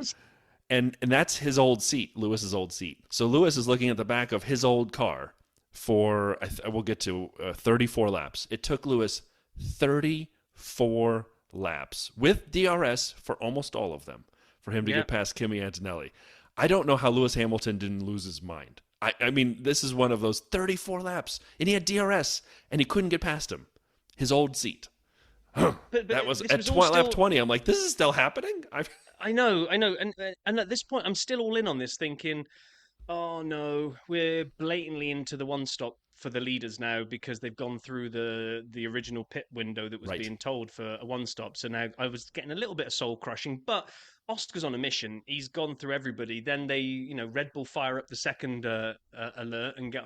And that's his old seat, Lewis's old seat. So Lewis is looking at the back of his old car for, we'll get to 34 laps. It took Lewis 34 laps with DRS for almost all of them for him to get past Kimi Antonelli. I don't know how Lewis Hamilton didn't lose his mind. I mean, this is one of those 34 laps, and he had DRS, and he couldn't get past him. His old seat. But That was this at all lap still- 20. I'm like, this is still happening? I know, and at this point, I'm still all in on this, thinking, oh no, we're blatantly into the one stop for the leaders now because they've gone through the original pit window that was Right. being told for a one stop. So now I was getting a little bit of soul crushing, but Oscar's on a mission. He's gone through everybody. Then they, Red Bull fire up the second alert and get,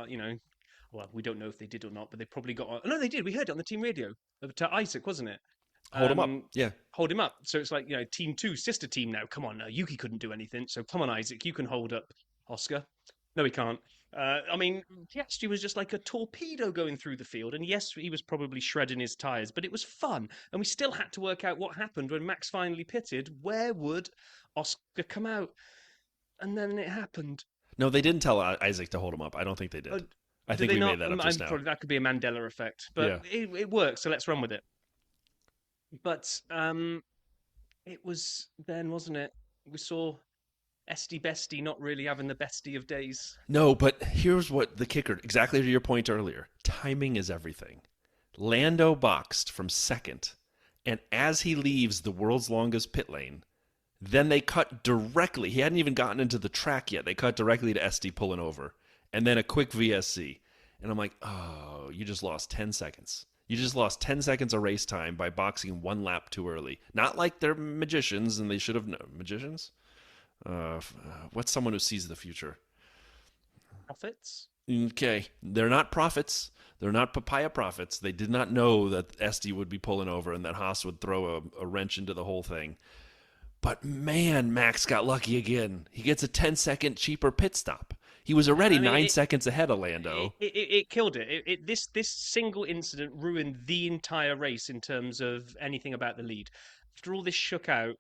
well, we don't know if they did or not, but they probably got on. No, they did. We heard it on the team radio to Isaac, wasn't it? Hold him up. Yeah. Hold him up. So it's like, team two, sister team now. Come on, Yuki couldn't do anything. So come on, Isaac, you can hold up Oscar. No, he can't. I mean, Piastri was just like a torpedo going through the field. And yes, he was probably shredding his tyres, but it was fun. And we still had to work out what happened when Max finally pitted. Where would Oscar come out? And then it happened. No, they didn't tell Isaac to hold him up. I don't think they did. I think we made that up just now. That could be a Mandela effect, but it works, so let's run with it. But it was then, wasn't it? We saw Esty Bestie not really having the bestie of days. No, but here's what the kicker, exactly to your point earlier. Timing is everything. Lando boxed from second, and as he leaves the world's longest pit lane, then they cut directly. He hadn't even gotten into the track yet. They cut directly to Esty pulling over, and then a quick VSC. And I'm like, oh, you just lost 10 seconds. You just lost 10 seconds of race time by boxing one lap too early. Not like they're magicians, and they should have known. Magicians? What's someone who sees the future? Prophets? Okay. They're not prophets. They're not papaya prophets. They did not know that Esty would be pulling over and that Haas would throw a wrench into the whole thing. But man, Max got lucky again. He gets a 10-second cheaper pit stop. He was already 9 seconds ahead of Lando. It killed it. This single incident ruined the entire race in terms of anything about the lead. After all this shook out,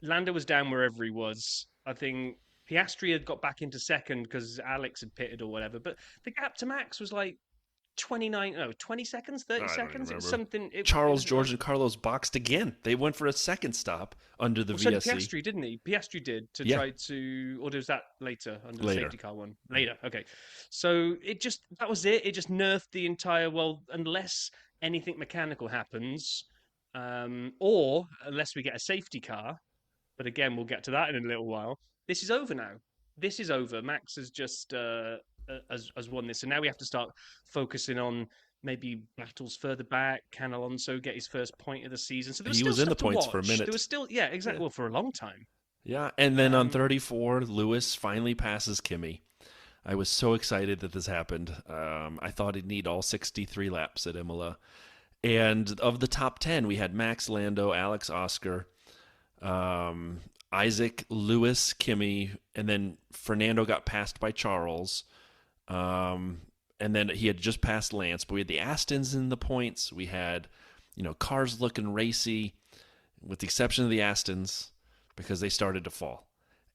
Lando was down wherever he was. I think Piastri had got back into second because Alex had pitted or whatever. But the gap to Max was like 20 seconds, 30 seconds. It was something. George, and Carlos boxed again. They went for a second stop under the VSC. So did Piastri, didn't he? Piastri did try to, or was that later under the safety car one? Later, okay. So that was it. It just nerfed the entire. Well, unless anything mechanical happens, or unless we get a safety car. But again, we'll get to that in a little while. This is over now. This is over. Max has just has won this, and now we have to start focusing on maybe battles further back. Can Alonso get his first point of the season? So he was in the points for a minute. There was still, exactly. Well, for a long time. Yeah, and then on 34, Lewis finally passes Kimi. I was so excited that this happened. I thought he'd need all 63 laps at Imola. And of the top 10, we had Max, Lando, Alex, Oscar, Isaac, Lewis, Kimi, and then Fernando got passed by Charles. And then he had just passed Lance, but we had the Astons in the points. We had, cars looking racy, with the exception of the Astons, because they started to fall.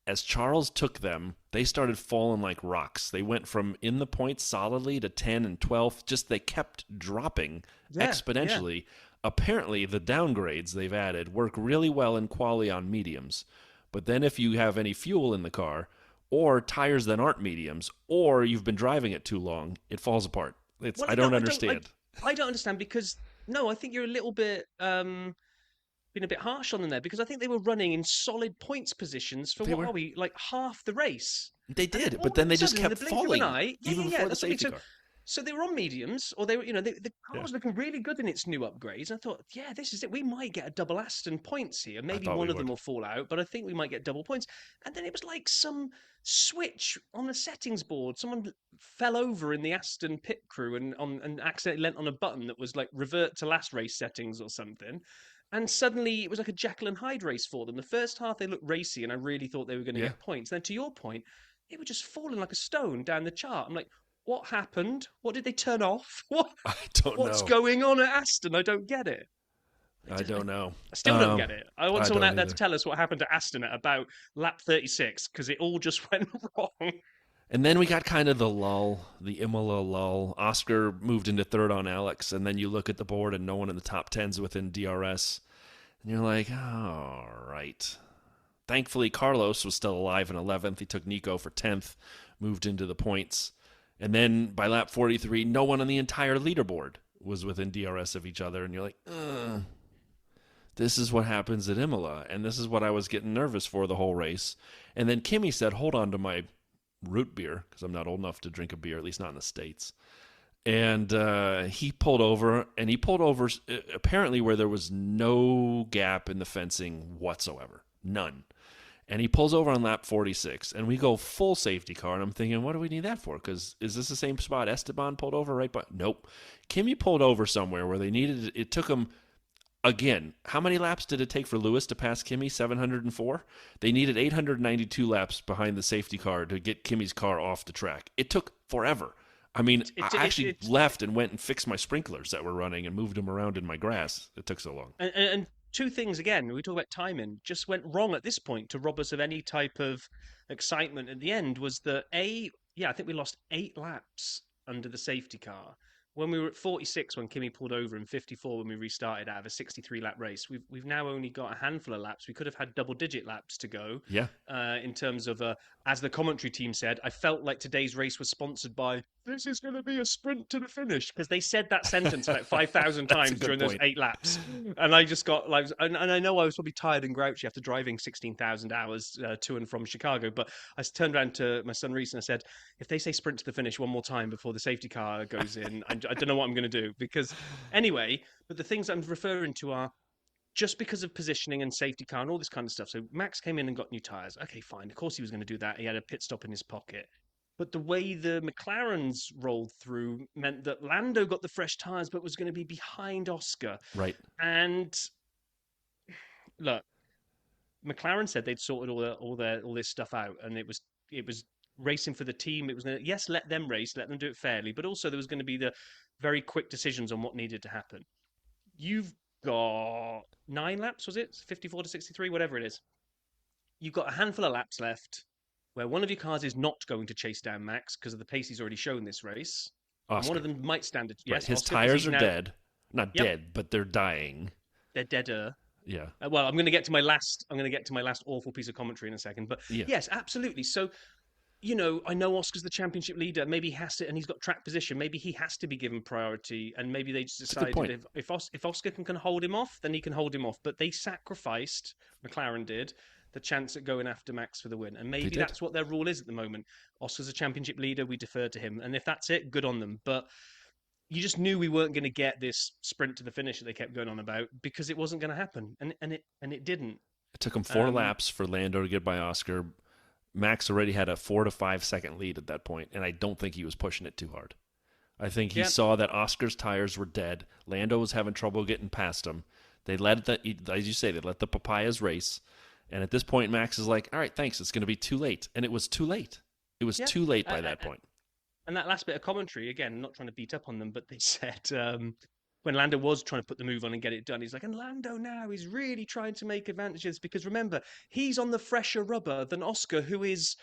As Charles took them, they started falling like rocks. They went from in the points solidly to 10 and 12. Just they kept dropping exponentially. Yeah. Apparently, the downgrades they've added work really well in quali on mediums. But then if you have any fuel in the car, or tires that aren't mediums, or you've been driving it too long, it falls apart. I don't understand. I don't understand because, I think you're a little bit been a bit harsh on them there, because I think they were running in solid points positions for like half the race. They did, but then they just kept falling even before the safety car. So they were on mediums, or they were, the car was looking really good in its new upgrades. And I thought, this is it. We might get a double Aston points here. Maybe one of them will fall out, but I think we might get double points. And then it was like some switch on the settings board. Someone fell over in the Aston pit crew and accidentally leant on a button that was like revert to last race settings or something. And suddenly it was like a Jekyll and Hyde race for them. The first half they looked racy, and I really thought they were going to get points. Then to your point, they were just falling like a stone down the chart. I'm like, what happened? What did they turn off? I don't know. What's going on at Aston? I don't get it. I don't know. I still don't get it. I want someone out there to tell us what happened to Aston at about lap 36, because it all just went wrong. And then we got kind of the lull, the Imola lull. Oscar moved into third on Alex, and then you look at the board and no one in the top 10's within DRS. And you're like, all right. Thankfully, Carlos was still alive in 11th. He took Nico for 10th, moved into the points. And then by lap 43, no one on the entire leaderboard was within DRS of each other. And you're like, this is what happens at Imola. And this is what I was getting nervous for the whole race. And then Kimi said, hold on to my root beer, because I'm not old enough to drink a beer, at least not in the States. And he pulled over, apparently where there was no gap in the fencing whatsoever. None. And he pulls over on lap 46, and we go full safety car. And I'm thinking, what do we need that for? Because is this the same spot Esteban pulled over right? But nope. Kimi pulled over somewhere where they needed it. Took him, again, how many laps did it take for Lewis to pass Kimi? 704? They needed 892 laps behind the safety car to get Kimi's car off the track. It took forever. I mean, I actually left and went and fixed my sprinklers that were running and moved them around in my grass. It took so long. And two things, again, we talk about timing, just went wrong at this point to rob us of any type of excitement at the end was that, I think we lost 8 laps under the safety car. When we were at 46, when Kimi pulled over, and 54 when we restarted out of a 63-lap race, we've now only got a handful of laps. We could have had double-digit laps to go. Yeah. In terms of, as the commentary team said, I felt like today's race was sponsored by, this is going to be a sprint to the finish. Because they said that sentence about 5,000 times during those 8 laps. And I just got, like, and I know I was probably tired and grouchy after driving 16,000 hours to and from Chicago, but I turned around to my son Reese and I said, if they say sprint to the finish one more time before the safety car goes in, I don't know what I'm going to do. Because anyway, but the things I'm referring to are just because of positioning and safety car and all this kind of stuff. So Max came in and got new tyres. Okay, fine. Of course he was going to do that. He had a pit stop in his pocket. But the way the McLarens rolled through meant that Lando got the fresh tyres, but was going to be behind Oscar. Right. And look, McLaren said they'd sorted all this stuff out, and it was racing for the team. It was going to, yes, let them race, let them do it fairly, but also there was going to be the very quick decisions on what needed to happen. You've got 9 laps, was it? 54 to 63, whatever it is. You've got a handful of laps left where one of your cars is not going to chase down Max because of the pace he's already shown this race. And one of them might stand it. Yes, right. His tires are dead. Not dead, but they're dying. They're deader. Yeah. Well, I'm going to get to my last awful piece of commentary in a second, but yes, absolutely. So, I know Oscar's the championship leader. Maybe he has to, and he's got track position. Maybe he has to be given priority, and maybe they just decided if Oscar can hold him off, then he can hold him off. But they sacrificed, McLaren did, the chance at going after Max for the win. And maybe that's what their rule is at the moment. Oscar's a championship leader. We defer to him. And if that's it, good on them. But you just knew we weren't going to get this sprint to the finish that they kept going on about because it wasn't going to happen. And it didn't. It took him 4 laps for Lando to get by Oscar. Max already had a 4 to 5 second lead at that point, and I don't think he was pushing it too hard. I think he saw that Oscar's tires were dead. Lando was having trouble getting past him. They as you say, they let the papayas race. And at this point, Max is like, all right, thanks. It's going to be too late. And it was too late. It was too late by that point. And that last bit of commentary, again, not trying to beat up on them, but they said when Lando was trying to put the move on and get it done, he's like, and Lando now is really trying to make advantages because remember, he's on the fresher rubber than Oscar, who is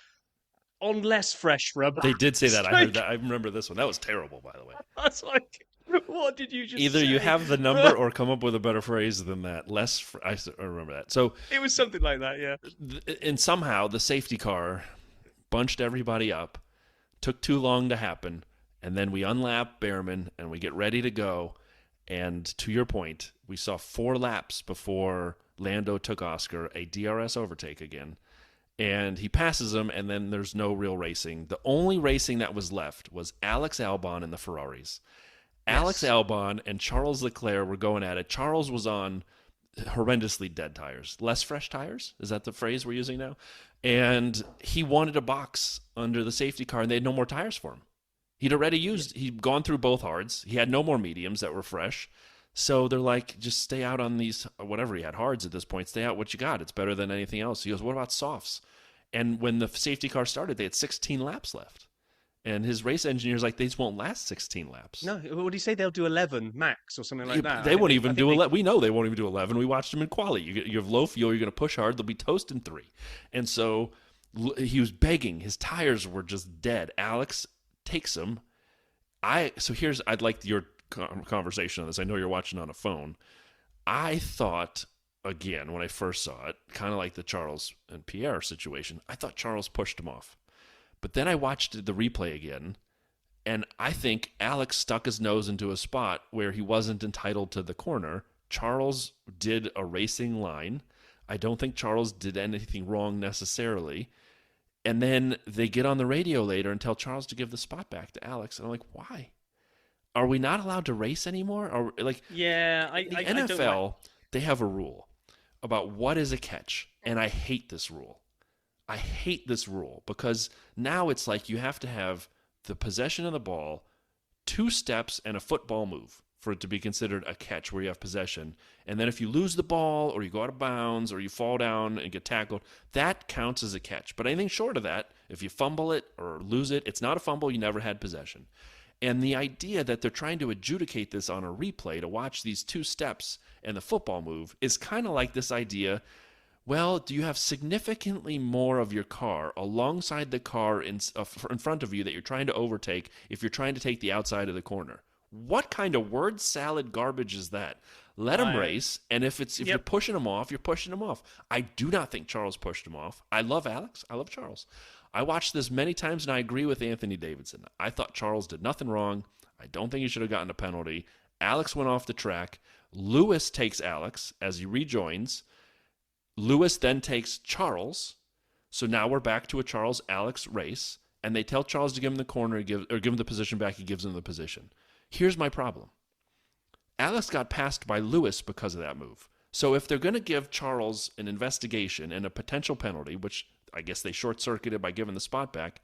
on less fresh rubber. They did say that. I heard that. I remember this one. That was terrible, by the way. I was like, what did you just Either say? You have the number or come up with a better phrase than that. I remember that. So it was something like that, yeah. And somehow the safety car bunched everybody up, took too long to happen, and then we unlap Behrman and we get ready to go. And to your point, we saw 4 laps before Lando took Oscar, a DRS overtake again. And he passes him, and then there's no real racing. The only racing that was left was Alex Albon and the Ferraris. Yes. Alex Albon and Charles Leclerc were going at it. Charles was on horrendously dead tires. Less fresh tires? Is that the phrase we're using now? And he wanted a box under the safety car, and they had no more tires for him. He'd gone through both hards. He had no more mediums that were fresh. So they're like, just stay out on these, whatever he had, hards at this point. Stay out what you got. It's better than anything else. He goes, what about softs? And when the safety car started, they had 16 laps left. And his race engineer's like, they just won't last 16 laps. No, what do you say? They'll do 11 max or something like that. They won't even do 11. We know they won't even do 11. We watched them in Qualy. You have low fuel. You're going to push hard. They'll be toast in 3. And so he was begging. His tires were just dead. Alex takes him. I'd like your conversation on this. I know you're watching on a phone. I thought, again, when I first saw it, kind of like the Charles and Pierre situation, I thought Charles pushed him off. But then I watched the replay again, and I think Alex stuck his nose into a spot where he wasn't entitled to the corner. Charles did a racing line. I don't think Charles did anything wrong necessarily. And then they get on the radio later and tell Charles to give the spot back to Alex. And I'm like, why? Are we not allowed to race anymore? Or the NFL, they have a rule about what is a catch. And I hate this rule. I hate this rule because now it's like you have to have the possession of the ball, 2 steps, and a football move for it to be considered a catch where you have possession. And then if you lose the ball or you go out of bounds or you fall down and get tackled, that counts as a catch. But anything short of that, if you fumble it or lose it, it's not a fumble, you never had possession. And the idea that they're trying to adjudicate this on a replay to watch these 2 steps and the football move is kind of like this idea, well, do you have significantly more of your car alongside the car in front of you that you're trying to overtake if you're trying to take the outside of the corner? What kind of word salad garbage is that? Let him race, and if you're pushing him off, you're pushing him off. I do not think Charles pushed him off. I love Alex. I love Charles. I watched this many times, and I agree with Anthony Davidson. I thought Charles did nothing wrong. I don't think he should have gotten a penalty. Alex went off the track. Lewis takes Alex as he rejoins. Lewis then takes Charles. So now we're back to a Charles-Alex race, and they tell Charles to give him the corner, or give him the position back. He gives him the position. Here's my problem. Alex got passed by Lewis because of that move. So if they're going to give Charles an investigation and a potential penalty, which I guess they short-circuited by giving the spot back,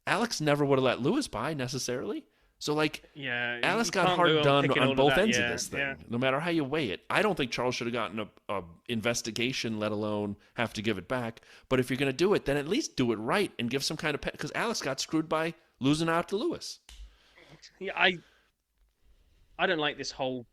Alex never would have let Lewis by necessarily. So, Alex got hard done on both ends of this thing, no matter how you weigh it. I don't think Charles should have gotten a investigation, let alone have to give it back. But if you're going to do it, then at least do it right and give some kind of because Alex got screwed by losing out to Lewis. Yeah, I don't like this whole.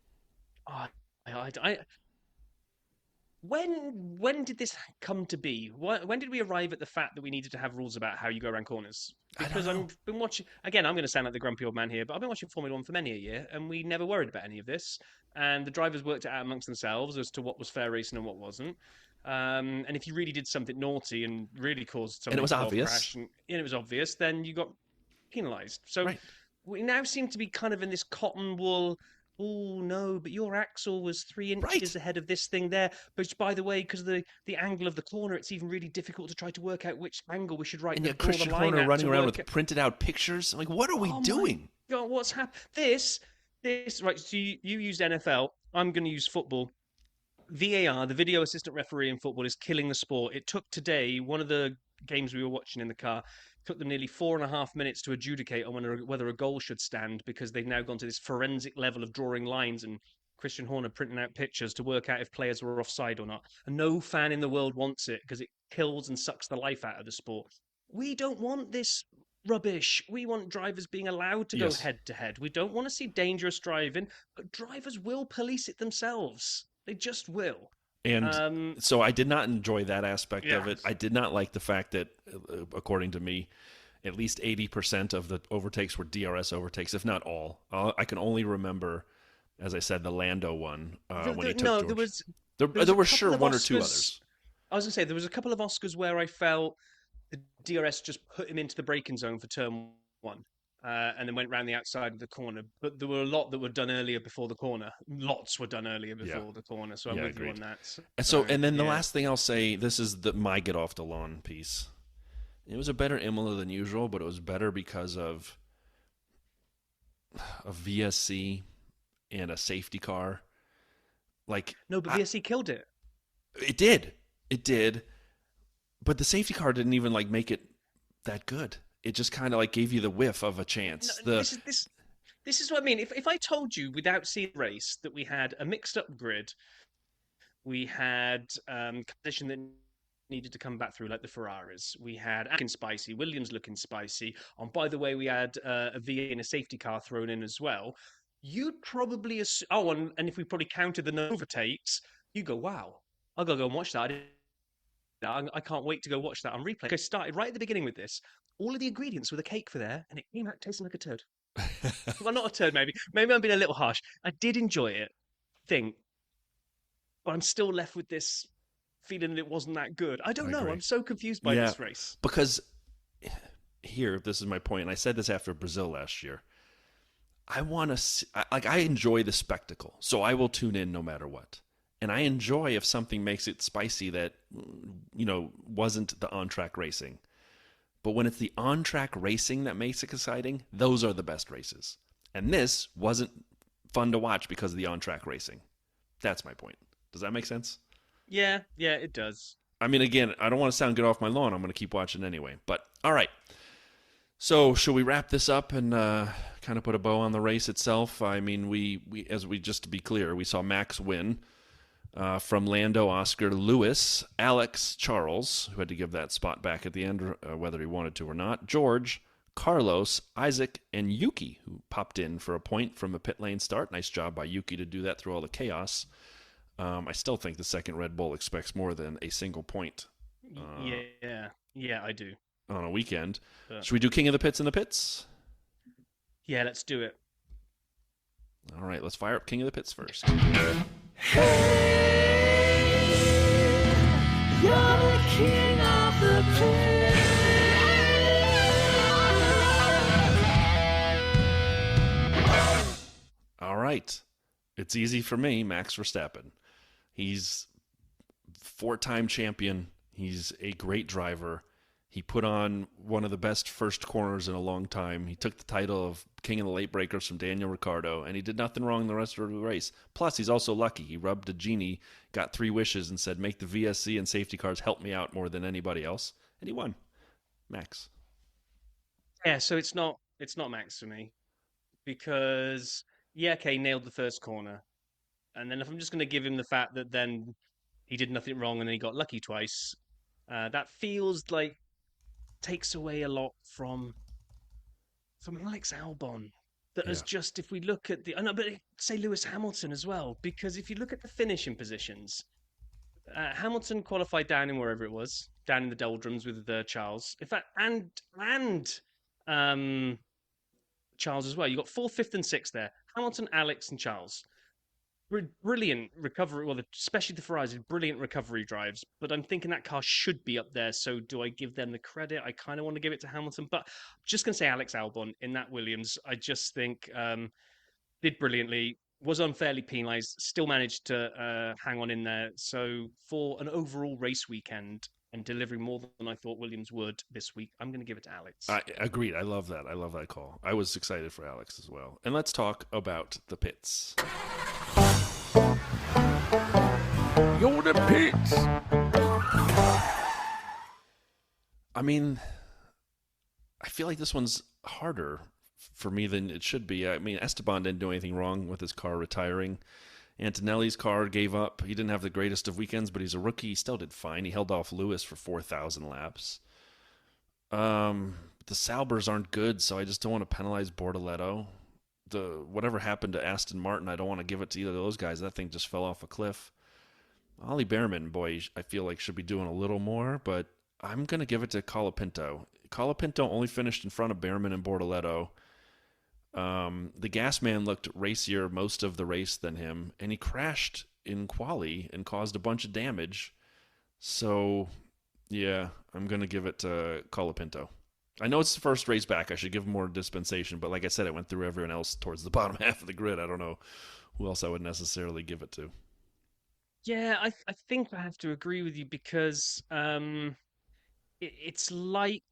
When did this come to be? When did we arrive at the fact that we needed to have rules about how you go around corners? Because I've been watching. Again, I'm going to sound like the grumpy old man here, but I've been watching Formula One for many a year, and we never worried about any of this. And the drivers worked it out amongst themselves as to what was fair racing and what wasn't. And if you really did something naughty and really caused something, and it was obvious, crash and it was obvious, then you got penalised. So we now seem to be kind of in this cotton wool. Oh no, but your axle was 3 inches ahead of this thing there. But by the way, because of the angle of the corner, it's even really difficult to try to work out which angle we should and Christian Horner running around with printed out pictures. I'm like, what are we doing? God, what's happened? This right. So you used NFL. I'm going to use football. VAR, the video assistant referee in football, is killing the sport. It took today, one of the games we were watching in the car, took them nearly 4.5 minutes to adjudicate on whether a goal should stand, because they've now gone to this forensic level of drawing lines and Christian Horner printing out pictures to work out if players were offside or not. And no fan in the world wants it because it kills and sucks the life out of the sport. We don't want this rubbish. We want drivers being allowed to go head to head. We don't want to see dangerous driving, but drivers will police it themselves. They just will. And so I did not enjoy that aspect of it. I did not like the fact that, according to me, at least 80% of the overtakes were DRS overtakes, if not all. I can only remember, as I said, the Lando one when he took George. There were sure one or two others. I was going to say, there was a couple of Oscars where I felt the DRS just put him into the braking zone for turn 1. And then went round the outside of the corner. But there were a lot that were done earlier before the corner. Lots were done earlier before the corner. So I'm with you on that. And then the last thing I'll say, this is my get off the lawn piece. It was a better Imola than usual, but it was better because of a VSC and a safety car. No, but VSC killed it. It did. But the safety car didn't even make it that good. It just kind of gave you the whiff of a chance. No, this is what I mean. If I told you without seeing the race that we had a mixed up grid, we had condition that needed to come back through like the Ferraris, we had looking spicy, Williams looking spicy, and by the way we had a VA and a safety car thrown in as well, you'd probably and if we probably counted the overtakes, you go, wow, I'll go and watch that. I can't wait to go watch that on replay. I started right at the beginning with this. All of the ingredients were the cake for there, and it came out tasting like a turd. Well, not a turd, maybe. Maybe I'm being a little harsh. I did enjoy it, but I'm still left with this feeling that it wasn't that good. I don't know. I'm so confused by this race. Because this is my point, and I said this after Brazil last year. I want to I enjoy the spectacle, so I will tune in no matter what. And I enjoy if something makes it spicy that, wasn't the on-track racing. But when it's the on-track racing that makes it exciting, those are the best races. And this wasn't fun to watch because of the on-track racing. That's my point. Does that make sense? Yeah, it does. I mean, again, I don't want to sound good off my lawn. I'm going to keep watching anyway. But all right. So should we wrap this up and kind of put a bow on the race itself? I mean, just to be clear, we saw Max win from Lando, Oscar, Lewis, Alex, Charles, who had to give that spot back at the end, whether he wanted to or not, George, Carlos, Isaac, and Yuki, who popped in for a point from a pit lane start. Nice job by Yuki to do that through all the chaos. I still think the second Red Bull expects more than a single point. Yeah, I do. On a weekend. Should we do King of the Pits in the pits? Yeah, let's do it. All right, let's fire up King of the Pits first. Hey, you're the king of the pits. All right. It's easy for me, Max Verstappen. He's 4-time champion. He's a great driver. He put on one of the best first corners in a long time. He took the title of King of the Late Breakers from Daniel Ricciardo, and he did nothing wrong the rest of the race. Plus, he's also lucky. He rubbed a genie, got 3 wishes, and said, make the VSC and safety cars help me out more than anybody else. And he won. Max. Yeah, so it's not Max for me. Because, yeah, okay, nailed the first corner. And then if I'm just going to give him the fact that then he did nothing wrong and then he got lucky twice, that feels like takes away a lot from Alex Albon. That is just, if we look at but say Lewis Hamilton as well, because if you look at the finishing positions, Hamilton qualified down in wherever it was, down in the doldrums with Charles. In fact, and Charles as well. You got 4th, 5th, and 6th there. Hamilton, Alex, and Charles. Brilliant recovery. Well, especially the Ferraris, brilliant recovery drives. But I'm thinking that car should be up there. So do I give them the credit? I kind of want to give it to Hamilton, but I'm just going to say Alex Albon in that Williams. I just think did brilliantly. Was unfairly penalised. Still managed to hang on in there. So for an overall race weekend and delivering more than I thought Williams would this week, I'm going to give it to Alex. I agreed. I love that. I love that call. I was excited for Alex as well. And let's talk about the pits. You're the pits. I mean, I feel like this one's harder for me than it should be. I mean, Esteban didn't do anything wrong with his car retiring. Antonelli's car gave up. He didn't have the greatest of weekends, but he's a rookie. He still did fine. He held off Lewis for 4,000 laps. The Saubers aren't good, so I just don't want to penalize Bortoleto. Whatever happened to Aston Martin, I don't want to give it to either of those guys. That thing just fell off a cliff. Ollie Behrman, boy, I feel like should be doing a little more, but I'm going to give it to Colapinto. Colapinto only finished in front of Behrman and Bortoleto. The gas man looked racier most of the race than him, and he crashed in Qualy and caused a bunch of damage. So, yeah, I'm going to give it to Colapinto. I know it's the first race back. I should give him more dispensation, but like I said, it went through everyone else towards the bottom half of the grid. I don't know who else I would necessarily give it to. Yeah, I think I have to agree with you because it's like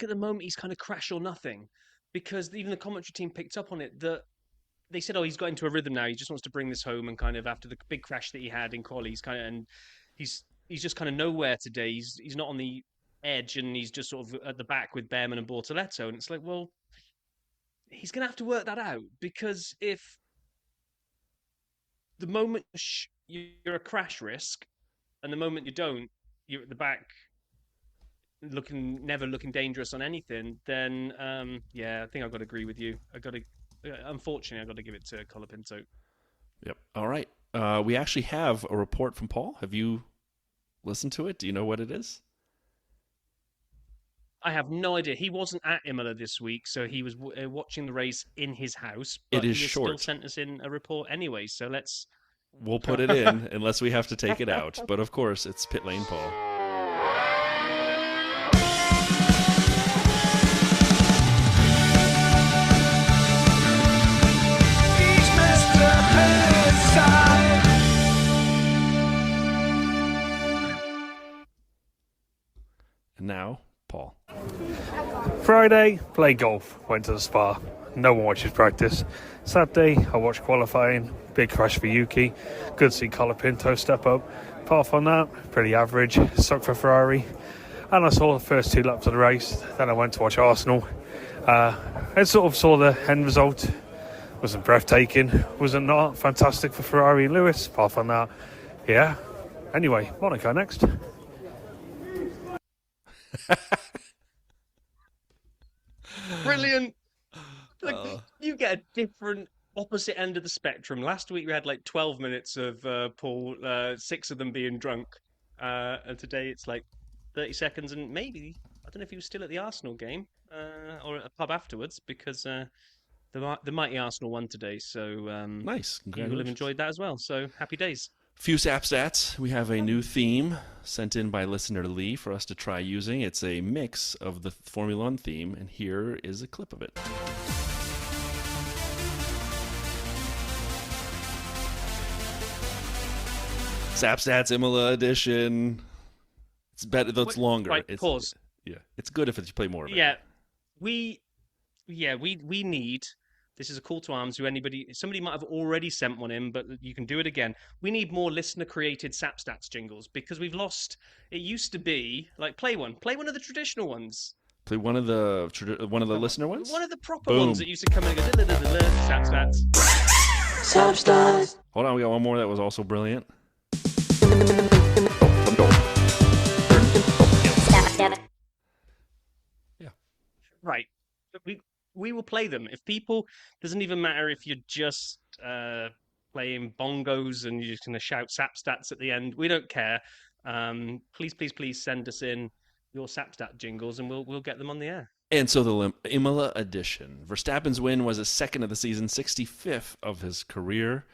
at the moment he's kind of crash or nothing, because even the commentary team picked up on it that they said, "Oh, he's got into a rhythm now. He just wants to bring this home." And kind of after the big crash that he had in Quali, he's just kind of nowhere today. He's not on the edge, and he's just sort of at the back with Behrman and Bortoleto. And it's like, well, he's going to have to work that out, because if the moment you're a crash risk, and the moment you don't, you're at the back, never looking dangerous on anything, then yeah, I think I've got to agree with you. Unfortunately, I've got to give it to Colapinto. Yep. All right. We actually have a report from Paul. Have you listened to it? Do you know what it is? I have no idea. He wasn't at Imola this week, so he was watching the race in his house. But it is he short. Still sent us in a report anyway, so we'll put it in unless we have to take it out. But of course, it's Pitlane Paul. And now, Paul. Friday, play golf. Went to the spa. no one watches practice. Saturday, I watched qualifying. Big crash for Yuki. Good to see Colapinto step up. Apart from that, pretty average. Sucked for Ferrari. And I saw the first 2 laps of the race. Then I went to watch Arsenal. I sort of saw the end result. Wasn't breathtaking. Was it not? Fantastic for Ferrari and Lewis. Apart from that, yeah. Anyway, Monaco next. Brilliant. You get a different opposite end of the spectrum. Last week we had like 12 minutes of Paul, 6 of them being drunk. And today it's like 30 seconds and maybe, I don't know if he was still at the Arsenal game or at a pub afterwards, because the mighty Arsenal won today. So nice. You will have enjoyed that as well. So happy days. Few Sap Stats. We have a new theme sent in by listener Lee for us to try using. It's a mix of the Formula One theme, and here is a clip of it. Sap Stats Imola edition. It's better. It's longer. Right, it's, pause. Yeah, it's good if you play more of it. Yeah, we need. This is a call to arms. Somebody might have already sent one in, but you can do it again. We need more listener-created Sap Stats jingles because we've lost. It used to be like play one of the traditional ones. Play one of the listener ones. One of the proper ones that used to come in and go Sap Stats. Sap Stats. Hold on, we got one more that was also brilliant. Yeah. Right. We will play them. If people, doesn't even matter if you're just playing bongos and you're just going to shout Sap Stats at the end. We don't care. Please send us in your Sap Stat jingles and we'll get them on the air. And so the Imola edition. Verstappen's win was his second of the season, 65th of his career.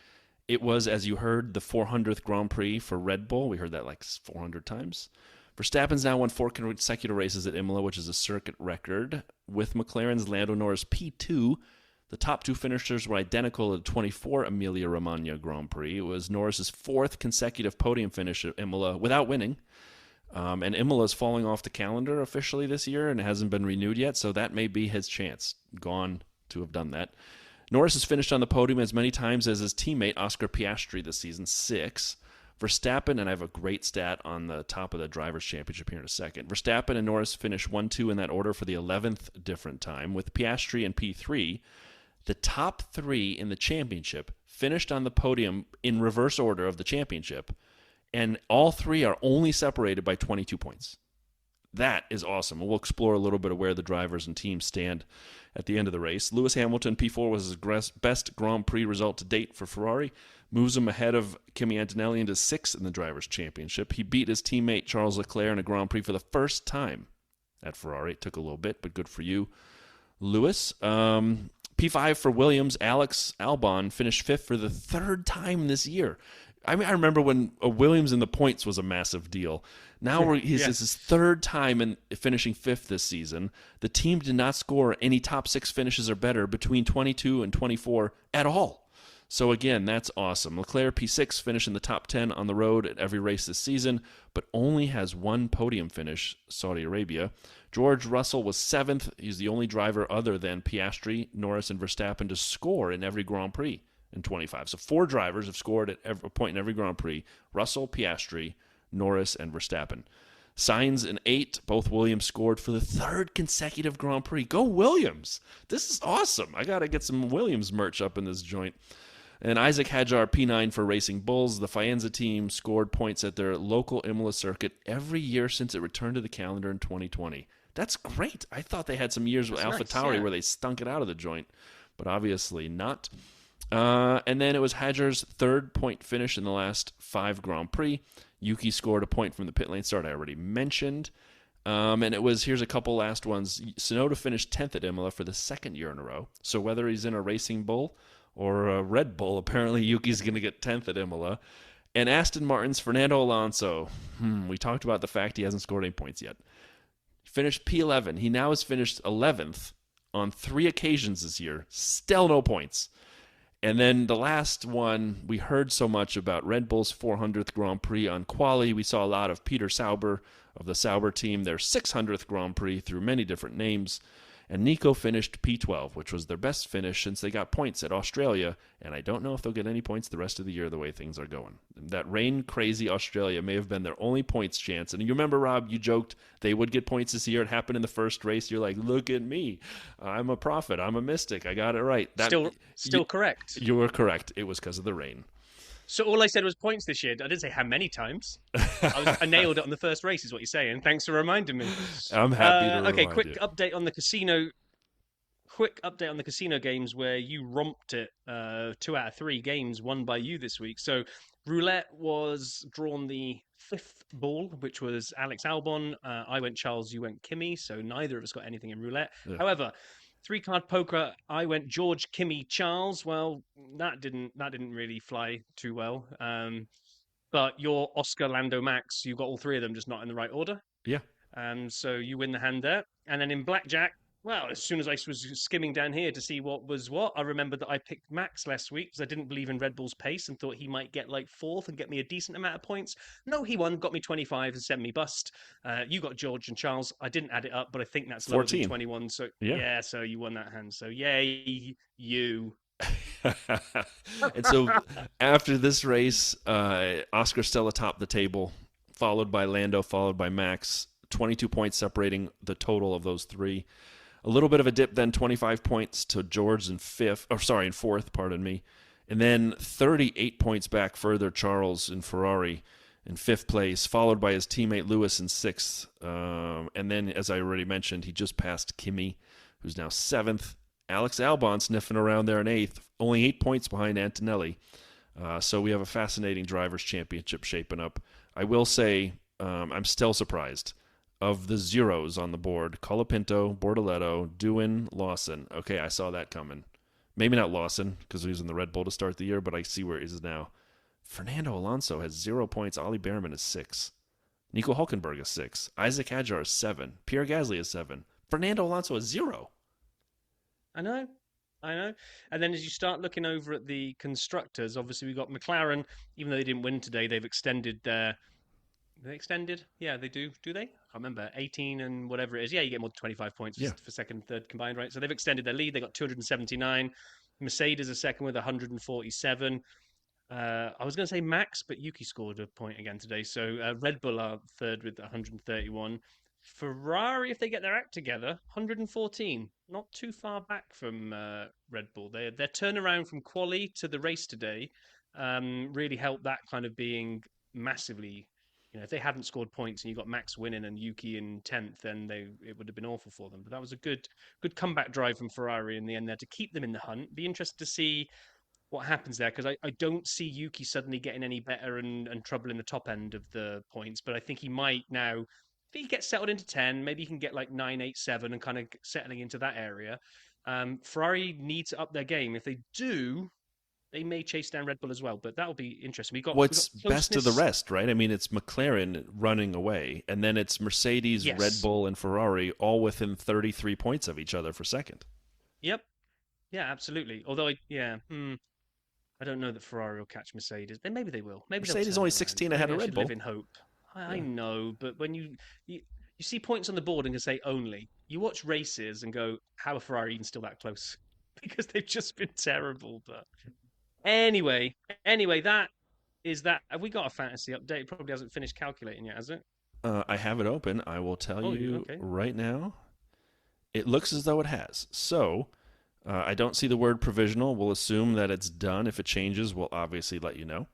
It was, as you heard, the 400th Grand Prix for Red Bull. We heard that like 400 times. Verstappen's now won 4 consecutive races at Imola, which is a circuit record. With McLaren's Lando Norris P2, the top 2 finishers were identical at 24 Emilia-Romagna Grand Prix. It was Norris's 4th consecutive podium finish at Imola without winning. And Imola is falling off the calendar officially this year and it hasn't been renewed yet, so that may be his chance. Gone to have done that. Norris has finished on the podium as many times as his teammate Oscar Piastri this season, 6. Verstappen, and I have a great stat on the top of the Drivers' Championship here in a second. Verstappen and Norris finished 1-2 in that order for the 11th different time. With Piastri and P3, the top 3 in the championship finished on the podium in reverse order of the championship, and all 3 are only separated by 22 points. That is awesome. We'll explore a little bit of where the drivers and teams stand at the end of the race. Lewis Hamilton, P4, was his best Grand Prix result to date for Ferrari. Moves him ahead of Kimi Antonelli into 6th in the Drivers' Championship. He beat his teammate Charles Leclerc in a Grand Prix for the first time at Ferrari. It took a little bit, but good for you, Lewis. P5 for Williams. Alex Albon finished 5th for the 3rd time this year. I mean, I remember when Williams in the points was a massive deal. Now this is his 3rd time in finishing 5th this season. The team did not score any top 6 finishes or better between 22 and 24 at all. So again, that's awesome. Leclerc, P6, finished in the top 10 on the road at every race this season, but only has 1 podium finish, Saudi Arabia. George Russell was 7th. He's the only driver other than Piastri, Norris, and Verstappen to score in every Grand Prix in 25. So 4 drivers have scored at a point in every Grand Prix. Russell, Piastri, Norris, and Verstappen. Sainz and 8, both Williams scored for the 3rd consecutive Grand Prix. Go Williams! This is awesome. I got to get some Williams merch up in this joint. And Isaac Hadjar, P9 for Racing Bulls. The Faenza team scored points at their local Imola circuit every year since it returned to the calendar in 2020. That's great. I thought they had some years with AlphaTauri where they stunk it out of the joint, but obviously not. And then it was Hadjar's 3rd point finish in the last 5 Grand Prix. Yuki scored a point from the pit lane start I already mentioned. And it was, here's a couple last ones. Tsunoda finished 10th at Imola for the 2nd year in a row. So whether he's in a Racing Bull or a Red Bull, apparently Yuki's going to get 10th at Imola. And Aston Martin's Fernando Alonso. We talked about the fact he hasn't scored any points yet. He finished P11. He now has finished 11th on 3 occasions this year. Still no points. And then the last one, we heard so much about Red Bull's 400th Grand Prix on Qualy. We saw a lot of Peter Sauber of the Sauber team, their 600th Grand Prix through many different names. And Nico finished P12, which was their best finish since they got points at Australia, and I don't know if they'll get any points the rest of the year the way things are going. That rain-crazy Australia may have been their only points chance. And you remember, Rob, you joked they would get points this year. It happened in the first race. You're like, look at me. I'm a prophet. I'm a mystic. I got it right. Still correct. You were correct. It was because of the rain. So all I said was points this year. I didn't say how many times. I nailed it on the first race, is what you're saying. Thanks for reminding me. I'm happy to remind you. Quick update on the casino. Quick update on the casino games where you romped it. 2 out of 3 games won by you this week. So roulette was drawn the 5th ball, which was Alex Albon. I went Charles, you went Kimi. So neither of us got anything in roulette. Yeah. However, 3-card poker, I went George, Kimi, Charles. Well, that didn't really fly too well. But your Oscar, Lando, Max, you got all 3 of them, just not in the right order. Yeah. So you win the hand there. And then in blackjack, well, as soon as I was skimming down here to see what was what, I remembered that I picked Max last week because I didn't believe in Red Bull's pace and thought he might get like 4th and get me a decent amount of points. No, he won, got me 25 and sent me bust. You got George and Charles. I didn't add it up, but I think that's lower than 21. So yeah, so you won that hand. So yay, you. And so after this race, Oscar still atop the table, followed by Lando, followed by Max. 22 points separating the total of those 3. A little bit of a dip then, 25 points to George in 4th, pardon me. And then 38 points back further, Charles in Ferrari in 5th place, followed by his teammate Lewis in 6th. And then, as I already mentioned, he just passed Kimi, who's now 7th. Alex Albon sniffing around there in 8th, only 8 points behind Antonelli. So we have a fascinating Drivers' Championship shaping up. I will say I'm still surprised. Of the zeros on the board, Colapinto, Bortoleto, Doohan, Lawson. Okay, I saw that coming. Maybe not Lawson, because he was in the Red Bull to start the year, but I see where he is now. Fernando Alonso has 0 points. Ollie Behrman is 6. Nico Hulkenberg is 6. Isaac Hadjar is 7. Pierre Gasly is 7. Fernando Alonso is 0. I know. And then as you start looking over at the constructors, obviously we've got McLaren. Even though they didn't win today, they've extended their... They extended? Yeah, they do. Do they? I can't remember. 18 and whatever it is. Yeah, you get more than 25 points for second, third combined, right? So they've extended their lead. They got 279. Mercedes are second with 147. I was going to say Max, but Yuki scored a point again today. So Red Bull are third with 131. Ferrari, if they get their act together, 114. Not too far back from Red Bull. Their turnaround from Qualy to the race today really helped that kind of being massively... if they hadn't scored points and you got Max winning and Yuki in 10th, then it would have been awful for them. But that was a good comeback drive from Ferrari in the end there to keep them in the hunt. Be interested to see what happens there, because I don't see Yuki suddenly getting any better and trouble in the top end of the points. But I think he might now, if he gets settled into 10, maybe he can get like 9, 8, 7 and kind of settling into that area. Ferrari needs to up their game. If they do... They may chase down Red Bull as well, but that'll be interesting. We got best of the rest, right? I mean, it's McLaren running away, and then it's Mercedes, Red Bull, and Ferrari all within 33 points of each other for second. Yep. Yeah, absolutely. Although, I don't know that Ferrari will catch Mercedes. Maybe they will. Maybe Mercedes only 16 ahead of Red Bull. Live in hope. I know, but when you see points on the board and can say only, you watch races and go, how are Ferrari even still that close? Because they've just been terrible, but... Anyway, that is that. Have we got a fantasy update? It probably hasn't finished calculating yet, has it? I have it open. I will tell you right now. It looks as though it has. So, I don't see the word provisional. We'll assume that it's done. If it changes, we'll obviously let you know.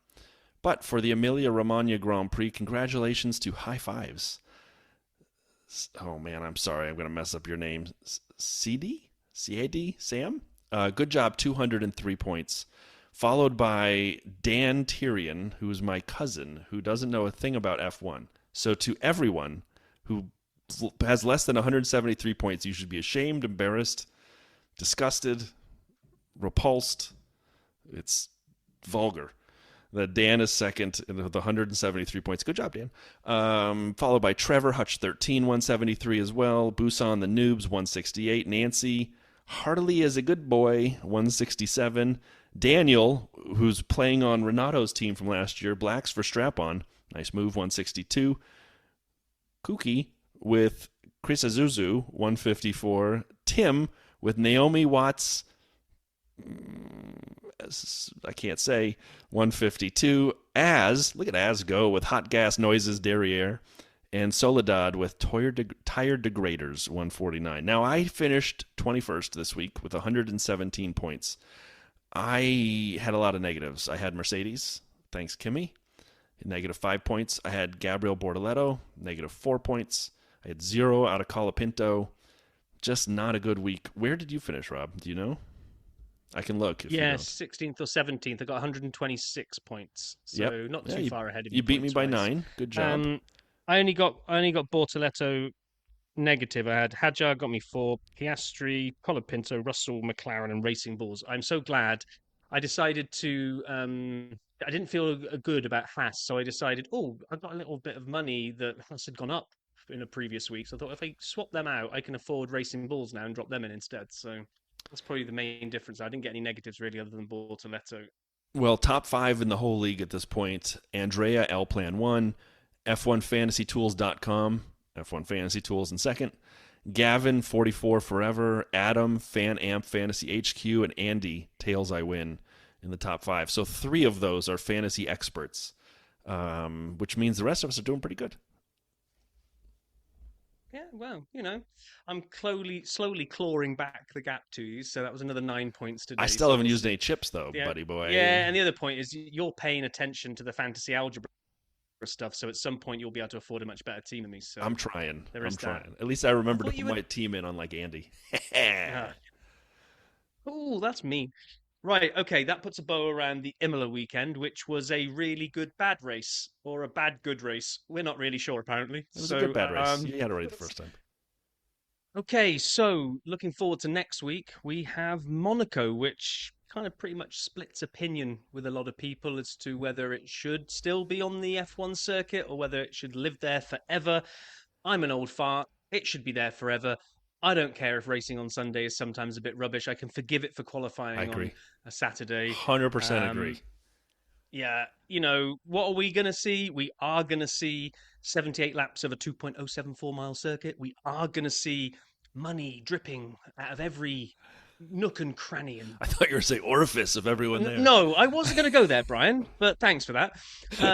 But for the Emilia-Romagna Grand Prix, congratulations to High Fives. Oh, man, I'm sorry. I'm going to mess up your name. CD? Sam? Good job, 203 points. Followed by Dan Tyrion, who's my cousin, who doesn't know a thing about F1. So to everyone who has less than 173 points, you should be ashamed, embarrassed, disgusted, repulsed. It's vulgar. That Dan is second with 173 points. Good job, Dan. Followed by Trevor Hutch, 13, 173 as well. Busan the Noobs, 168. Nancy Heartily is a good boy, 167. Daniel, who's playing on Renato's team from last year, Blacks for Strap-On, nice move, 162. Kuki with Chris Azuzu, 154. Tim with Naomi Watts, I can't say, 152. Look at Az go with Hot Gas Noises Derriere. And Soledad with Tire Degraders, 149. Now, I finished 21st this week with 117 points. I had a lot of negatives. I had Mercedes, thanks Kimmy, -5 points. I had Gabriel Bortoletto, -4 points. I had 0 out of Colapinto. Just not a good week. Where did you finish, Rob? Do you know? I can look. If you don't. 16th or 17th. I got 126 points, so not too far ahead of you. You beat me by 9. Good job. I only got Bortoletto negative. I had Hadjar got me 4, Piastri, Colapinto, Russell, McLaren, and Racing Bulls. I'm so glad. I decided to. I didn't feel good about Haas, so I decided, I got a little bit of money that Haas had gone up in a previous week. So I thought if I swap them out, I can afford Racing Bulls now and drop them in instead. So that's probably the main difference. I didn't get any negatives really other than Bortoletto. Well, top 5 in the whole league at this point. Andrea, L Plan 1, F1FantasyTools.com, F1 Fantasy Tools in second. Gavin, 44 Forever, Adam, Fan Amp Fantasy HQ, and Andy, Tails I Win, in the top 5. So 3 of those are fantasy experts, which means the rest of us are doing pretty good. Yeah, well, I'm slowly clawing back the gap to you. So that was another 9 points today. I still haven't used any chips, though, yeah, buddy boy. Yeah, and the other point is you're paying attention to the fantasy algebra stuff, so at some point you'll be able to afford a much better team than me. So I'm trying. I'm trying. That. At least I remember to put my team in on like Andy. Oh, that's mean. Right, okay, that puts a bow around the Imola weekend, which was a really good bad race, or a bad good race. We're not really sure, apparently. It was a good bad race. You had it right the first time. Okay, so looking forward to next week, we have Monaco, which kind of pretty much splits opinion with a lot of people as to whether it should still be on the F1 circuit or whether it should live there forever. I'm an old fart. It should be there forever. I don't care if racing on Sunday is sometimes a bit rubbish. I can forgive it for qualifying on a Saturday. 100% agree. Yeah, what are we going to see? We are going to see 78 laps of a 2.074 mile circuit. We are going to see money dripping out of every nook and cranny. I thought you were saying orifice of everyone there. No, I wasn't going to go there, Brian, but thanks for that.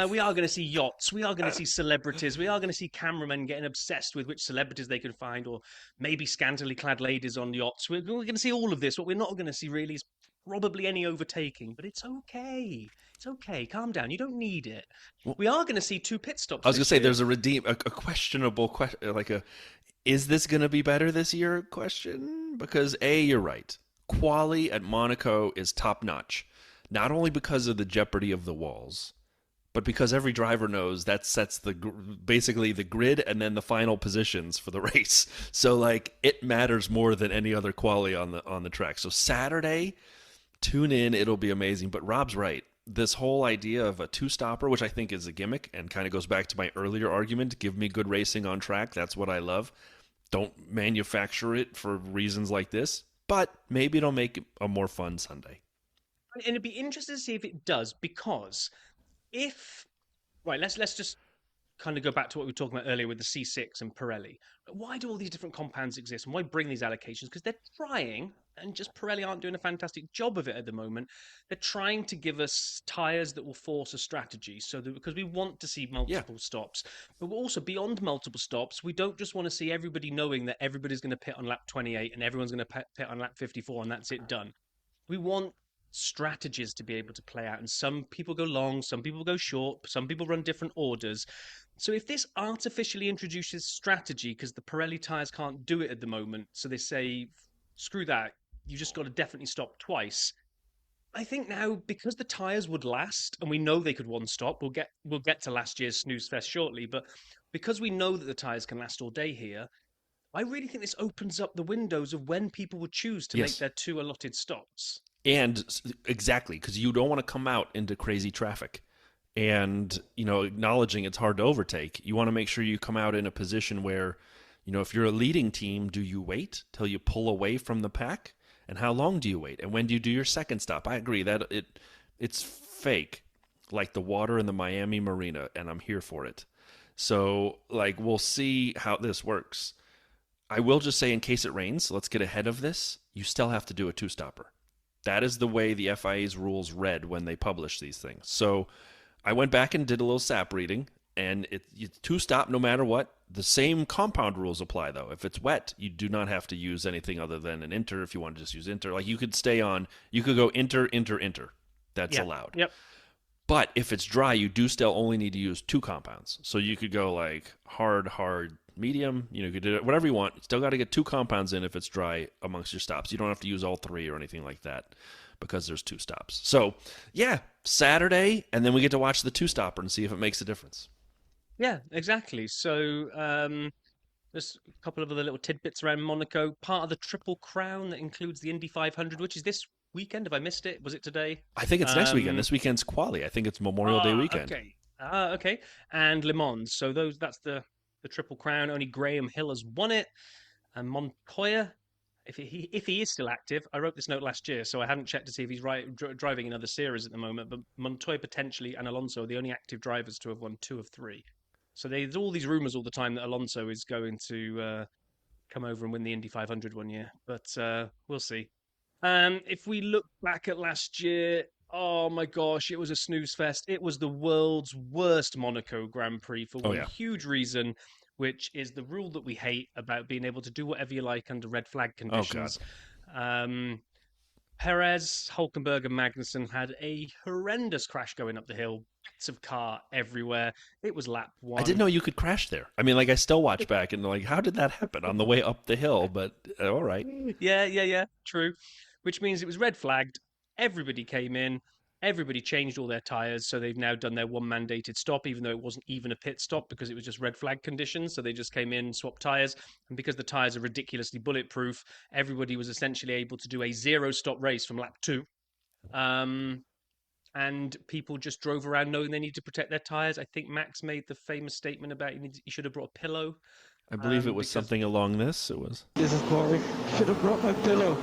We are going to see yachts. We are going to see celebrities. We are going to see cameramen getting obsessed with which celebrities they can find, or maybe scantily clad ladies on yachts. We're going to see all of this. What we're not going to see really is probably any overtaking, but it's okay. It's okay. Calm down. You don't need it. We are going to see 2 pit stops. I was going to say there's a questionable question, is this going to be better this year question? Because you're right. Qualy at Monaco is top notch. Not only because of the jeopardy of the walls, but because every driver knows that sets basically the grid and then the final positions for the race. So it matters more than any other quali on the track. So Saturday, tune in, it'll be amazing. But Rob's right. This whole idea of a 2-stopper, which I think is a gimmick and kind of goes back to my earlier argument, give me good racing on track. That's what I love. Don't manufacture it for reasons like this, but maybe it'll make it a more fun Sunday. And it'd be interesting to see if it does, because let's just kind of go back to what we were talking about earlier with the C6 and Pirelli. Why do all these different compounds exist, and why bring these allocations? Because they're trying, and just Pirelli aren't doing a fantastic job of it at the moment. They're trying to give us tyres that will force a strategy, because we want to see multiple stops. But also beyond multiple stops, we don't just want to see everybody knowing that everybody's going to pit on lap 28 and everyone's going to pit on lap 54 and that's it, done. We want strategies to be able to play out, and some people go long, some people go short, some people run different orders. So if this artificially introduces strategy, because the Pirelli tyres can't do it at the moment, so they say, screw that, you just got to definitely stop twice. I think now, because the tyres would last, and we know they could one stop, we'll get to last year's snooze fest shortly, but because we know that the tyres can last all day here, I really think this opens up the windows of when people would choose to make their 2 allotted stops. And exactly, because you don't want to come out into crazy traffic. And, acknowledging it's hard to overtake, you want to make sure you come out in a position where, if you're a leading team, do you wait till you pull away from the pack? And how long do you wait? And when do you do your second stop? I agree that it's fake, like the water in the Miami Marina, and I'm here for it. So, we'll see how this works. I will just say, in case it rains, let's get ahead of this. You still have to do a two-stopper. That is the way the FIA's rules read when they publish these things. So I went back and did a little SAP reading, and it's two-stop no matter what. The same compound rules apply, though. If it's wet, you do not have to use anything other than an inter if you want to just use inter. Like, you could go inter, inter, inter. That's allowed. Yep. But if it's dry, you do still only need to use two compounds. So you could go like hard, medium. You could do it whatever you want. You still got to get two compounds in if it's dry amongst your stops. You don't have to use all three or anything like that because there's two stops. So yeah, Saturday, and then we get to watch the two-stopper and see if it makes a difference. Yeah, exactly. So there's a couple of other little tidbits around Monaco. Part of the Triple Crown that includes the Indy 500, which is this weekend. Have I missed it? Was it today? I think it's next weekend. This weekend's Qualy. I think it's Memorial Day weekend. Okay. Okay. And Le Mans. So that's the Triple Crown. Only Graham Hill has won it. And Montoya, if he is still active, I wrote this note last year, so I haven't checked to see if he's driving in other series at the moment. But Montoya potentially and Alonso are the only active drivers to have won 2 of 3. So there's all these rumours all the time that Alonso is going to come over and win the Indy 500 one year. But we'll see. If we look back at last year, oh my gosh, it was a snooze fest. It was the world's worst Monaco Grand Prix for one huge reason, which is the rule that we hate about being able to do whatever you like under red flag conditions. Perez, Hulkenberg, and Magnussen had a horrendous crash going up the hill. Bits of car everywhere. It was lap 1. I didn't know you could crash there. I mean, like, I still watch back and like, how did that happen on the way up the hill? But all right. Yeah, true. Which means it was red flagged. Everybody came in. Everybody changed all their tyres, so they've now done their one mandated stop, even though it wasn't even a pit stop because it was just red flag conditions. So they just came in, swapped tyres, and because the tyres are ridiculously bulletproof, everybody was essentially able to do a 0-stop race from lap 2. And people just drove around knowing they need to protect their tyres. I think Max made the famous statement about you should have brought a pillow. I believe it was something along this. This is Qualy. Should have brought my pillow.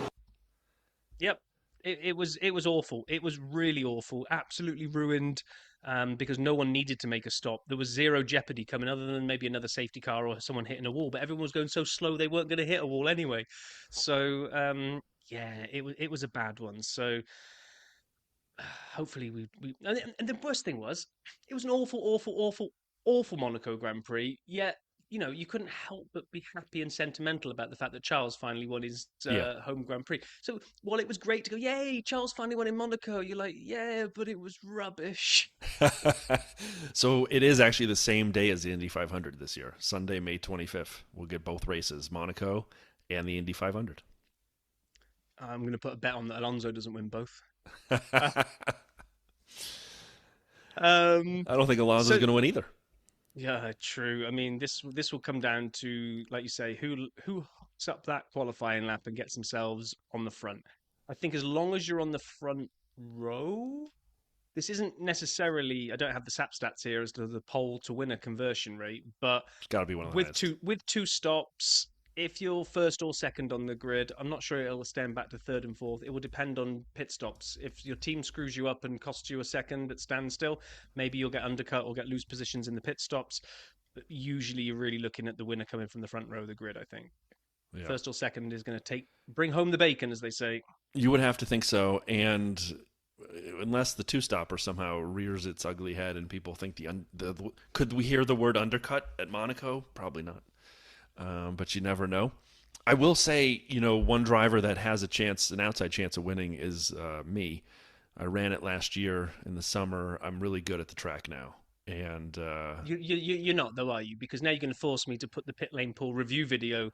Yep. It was awful. It was really awful. Absolutely ruined because no one needed to make a stop. There was zero jeopardy coming other than maybe another safety car or someone hitting a wall. But everyone was going so slow they weren't going to hit a wall anyway. So, it was a bad one. So hopefully we and the worst thing was it was an awful Monaco Grand Prix. Yet, you couldn't help but be happy and sentimental about the fact that Charles finally won his home Grand Prix. So while it was great to go, yay, Charles finally won in Monaco, you're like, yeah, but it was rubbish. So it is actually the same day as the Indy 500 this year. Sunday, May 25th. We'll get both races, Monaco and the Indy 500. I'm going to put a bet on that Alonso doesn't win both. I don't think Alonso's going to win either. Yeah, true. I mean, this will come down to, like you say, who hooks up that qualifying lap and gets themselves on the front. I think as long as you're on the front row, this isn't necessarily. I don't have the SAP stats here as to the pole to winner conversion rate, but It's got to be one of the with two stops. If you're first or second on the grid, I'm not sure it'll stand back to third and fourth. It will depend on pit stops. If your team screws you up and costs you a second at standstill, maybe you'll get undercut or get loose positions in the pit stops. But usually you're really looking at the winner coming from the front row of the grid, I think. Yeah. First or second is going to bring home the bacon, as they say. You would have to think so. And unless the two-stopper somehow rears its ugly head and people think could we hear the word undercut at Monaco? Probably not. But you never know. I will say, one driver that has an outside chance of winning is me. I ran it last year in the summer. I'm really good at the track now. And you're not, though, are you? Because now you're going to force me to put the Pitlane Paul review video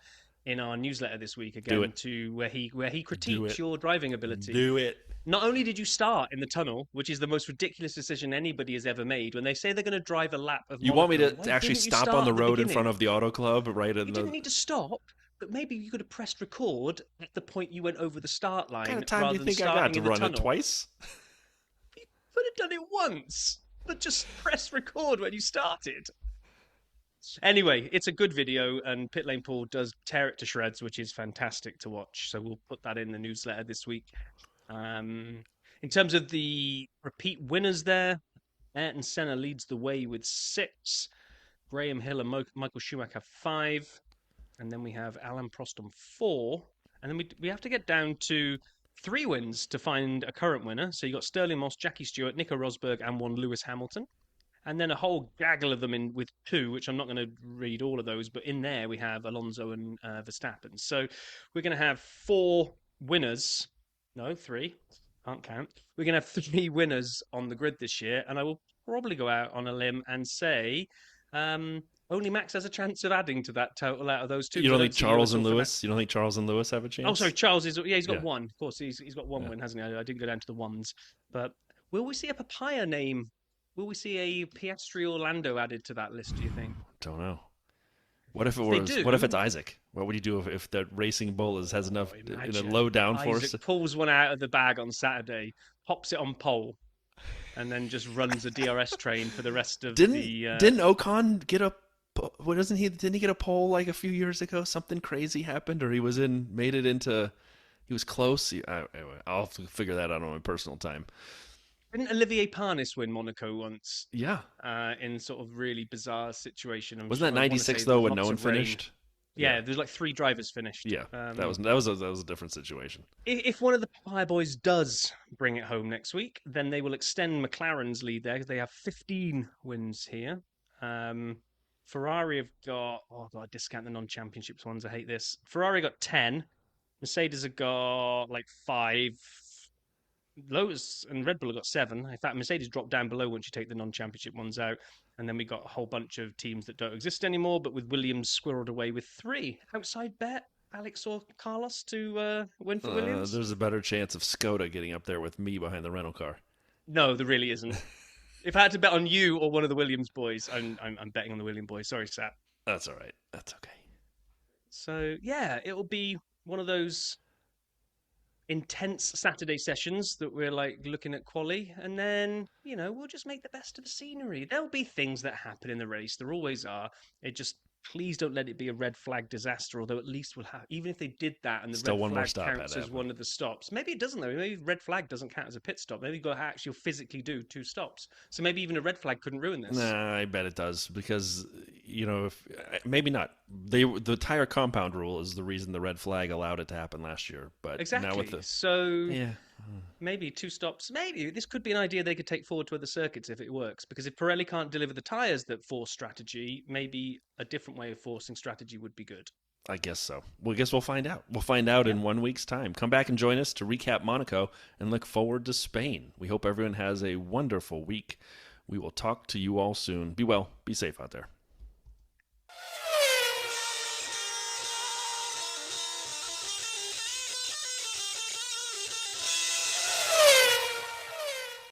in our newsletter this week again, to where he critiques your driving ability. Do it. Not only did you start in the tunnel, which is the most ridiculous decision anybody has ever made, when they say they're going to drive a lap of Monaco, you want me to actually stop on the road in front of the auto club? You didn't need to stop, but maybe you could have pressed record at the point you went over the start line. What kind of time do you think I got to run it twice? You could have done it once, but just press record when you started. Anyway, it's a good video, and Pitlane Paul does tear it to shreds, which is fantastic to watch. So we'll put that in the newsletter this week. In terms of the repeat winners there, Ayrton Senna leads the way with 6. Graham Hill and Michael Schumacher have 5. and then we have Alan Prost on 4, and then we have to get down to 3 wins to find a current winner. So you got Sterling Moss, Jackie Stewart, Nico Rosberg, and one Lewis Hamilton. And then a whole gaggle of them in with 2, which I'm not going to read all of those, but in there we have Alonso and Verstappen. So we're going to have 4 winners. No, 3. Can't count. We're going to have 3 winners on the grid this year, and I will probably go out on a limb and say only Max has a chance of adding to that total out of those 2. You don't think Charles and Lewis? You don't think Charles and Lewis have a chance? Oh, sorry, Charles is. Yeah, he's got 1. Of course, he's got 1 win, hasn't he? I didn't go down to the ones, but will we see a papaya name? Will we see a Piastri Orlando added to that list, do you think? Don't know. What if it was? What if it's Isaac? What would you do if the Racing Bull has enough in a low downforce? Isaac pulls one out of the bag on Saturday, pops it on pole, and then just runs a DRS train for the rest of Didn't Ocon get a? What doesn't he? Didn't he get a pole like a few years ago? Something crazy happened, or he was made it into. He was close. Anyway, I'll have to figure that out on my personal time. Didn't Olivier Parnis win Monaco once? Yeah. In sort of really bizarre situation. Wasn't that 96 though when no one finished? Yeah, there's like 3 drivers finished. Yeah, that was a different situation. If one of the Papaya boys does bring it home next week, then they will extend McLaren's lead there because they have 15 wins here. Ferrari have got I discount the non-championships ones. I hate this. Ferrari got 10. Mercedes have got like 5. Lotus and Red Bull have got 7. In fact, Mercedes dropped down below once you take the non-championship ones out. And then we got a whole bunch of teams that don't exist anymore, but with Williams squirreled away with 3. Outside bet, Alex or Carlos to win for Williams? There's a better chance of Skoda getting up there with me behind the rental car. No, there really isn't. If I had to bet on you or one of the Williams boys, I'm betting on the Williams boys. Sorry, Sat. That's all right. That's okay. So, yeah, it'll be one of those intense Saturday sessions that we're like looking at Qualy, and then we'll just make the best of the scenery. There'll be things that happen in the race, there always are. It just, please don't let it be a red flag disaster, although at least we'll have, even if they did that and the still red flag counts as one of the stops, maybe it doesn't though. Maybe red flag doesn't count as a pit stop. Maybe you've got to actually physically do 2 stops, so maybe even a red flag couldn't ruin this. Nah, I bet it does, because if maybe not, the tire compound rule is the reason the red flag allowed it to happen last year, but exactly. Now with the maybe 2 stops. Maybe this could be an idea they could take forward to other circuits if it works. Because if Pirelli can't deliver the tyres that force strategy, maybe a different way of forcing strategy would be good. I guess so. Well, I guess we'll find out. We'll find out in 1 week's time. Come back and join us to recap Monaco and look forward to Spain. We hope everyone has a wonderful week. We will talk to you all soon. Be well. Be safe out there.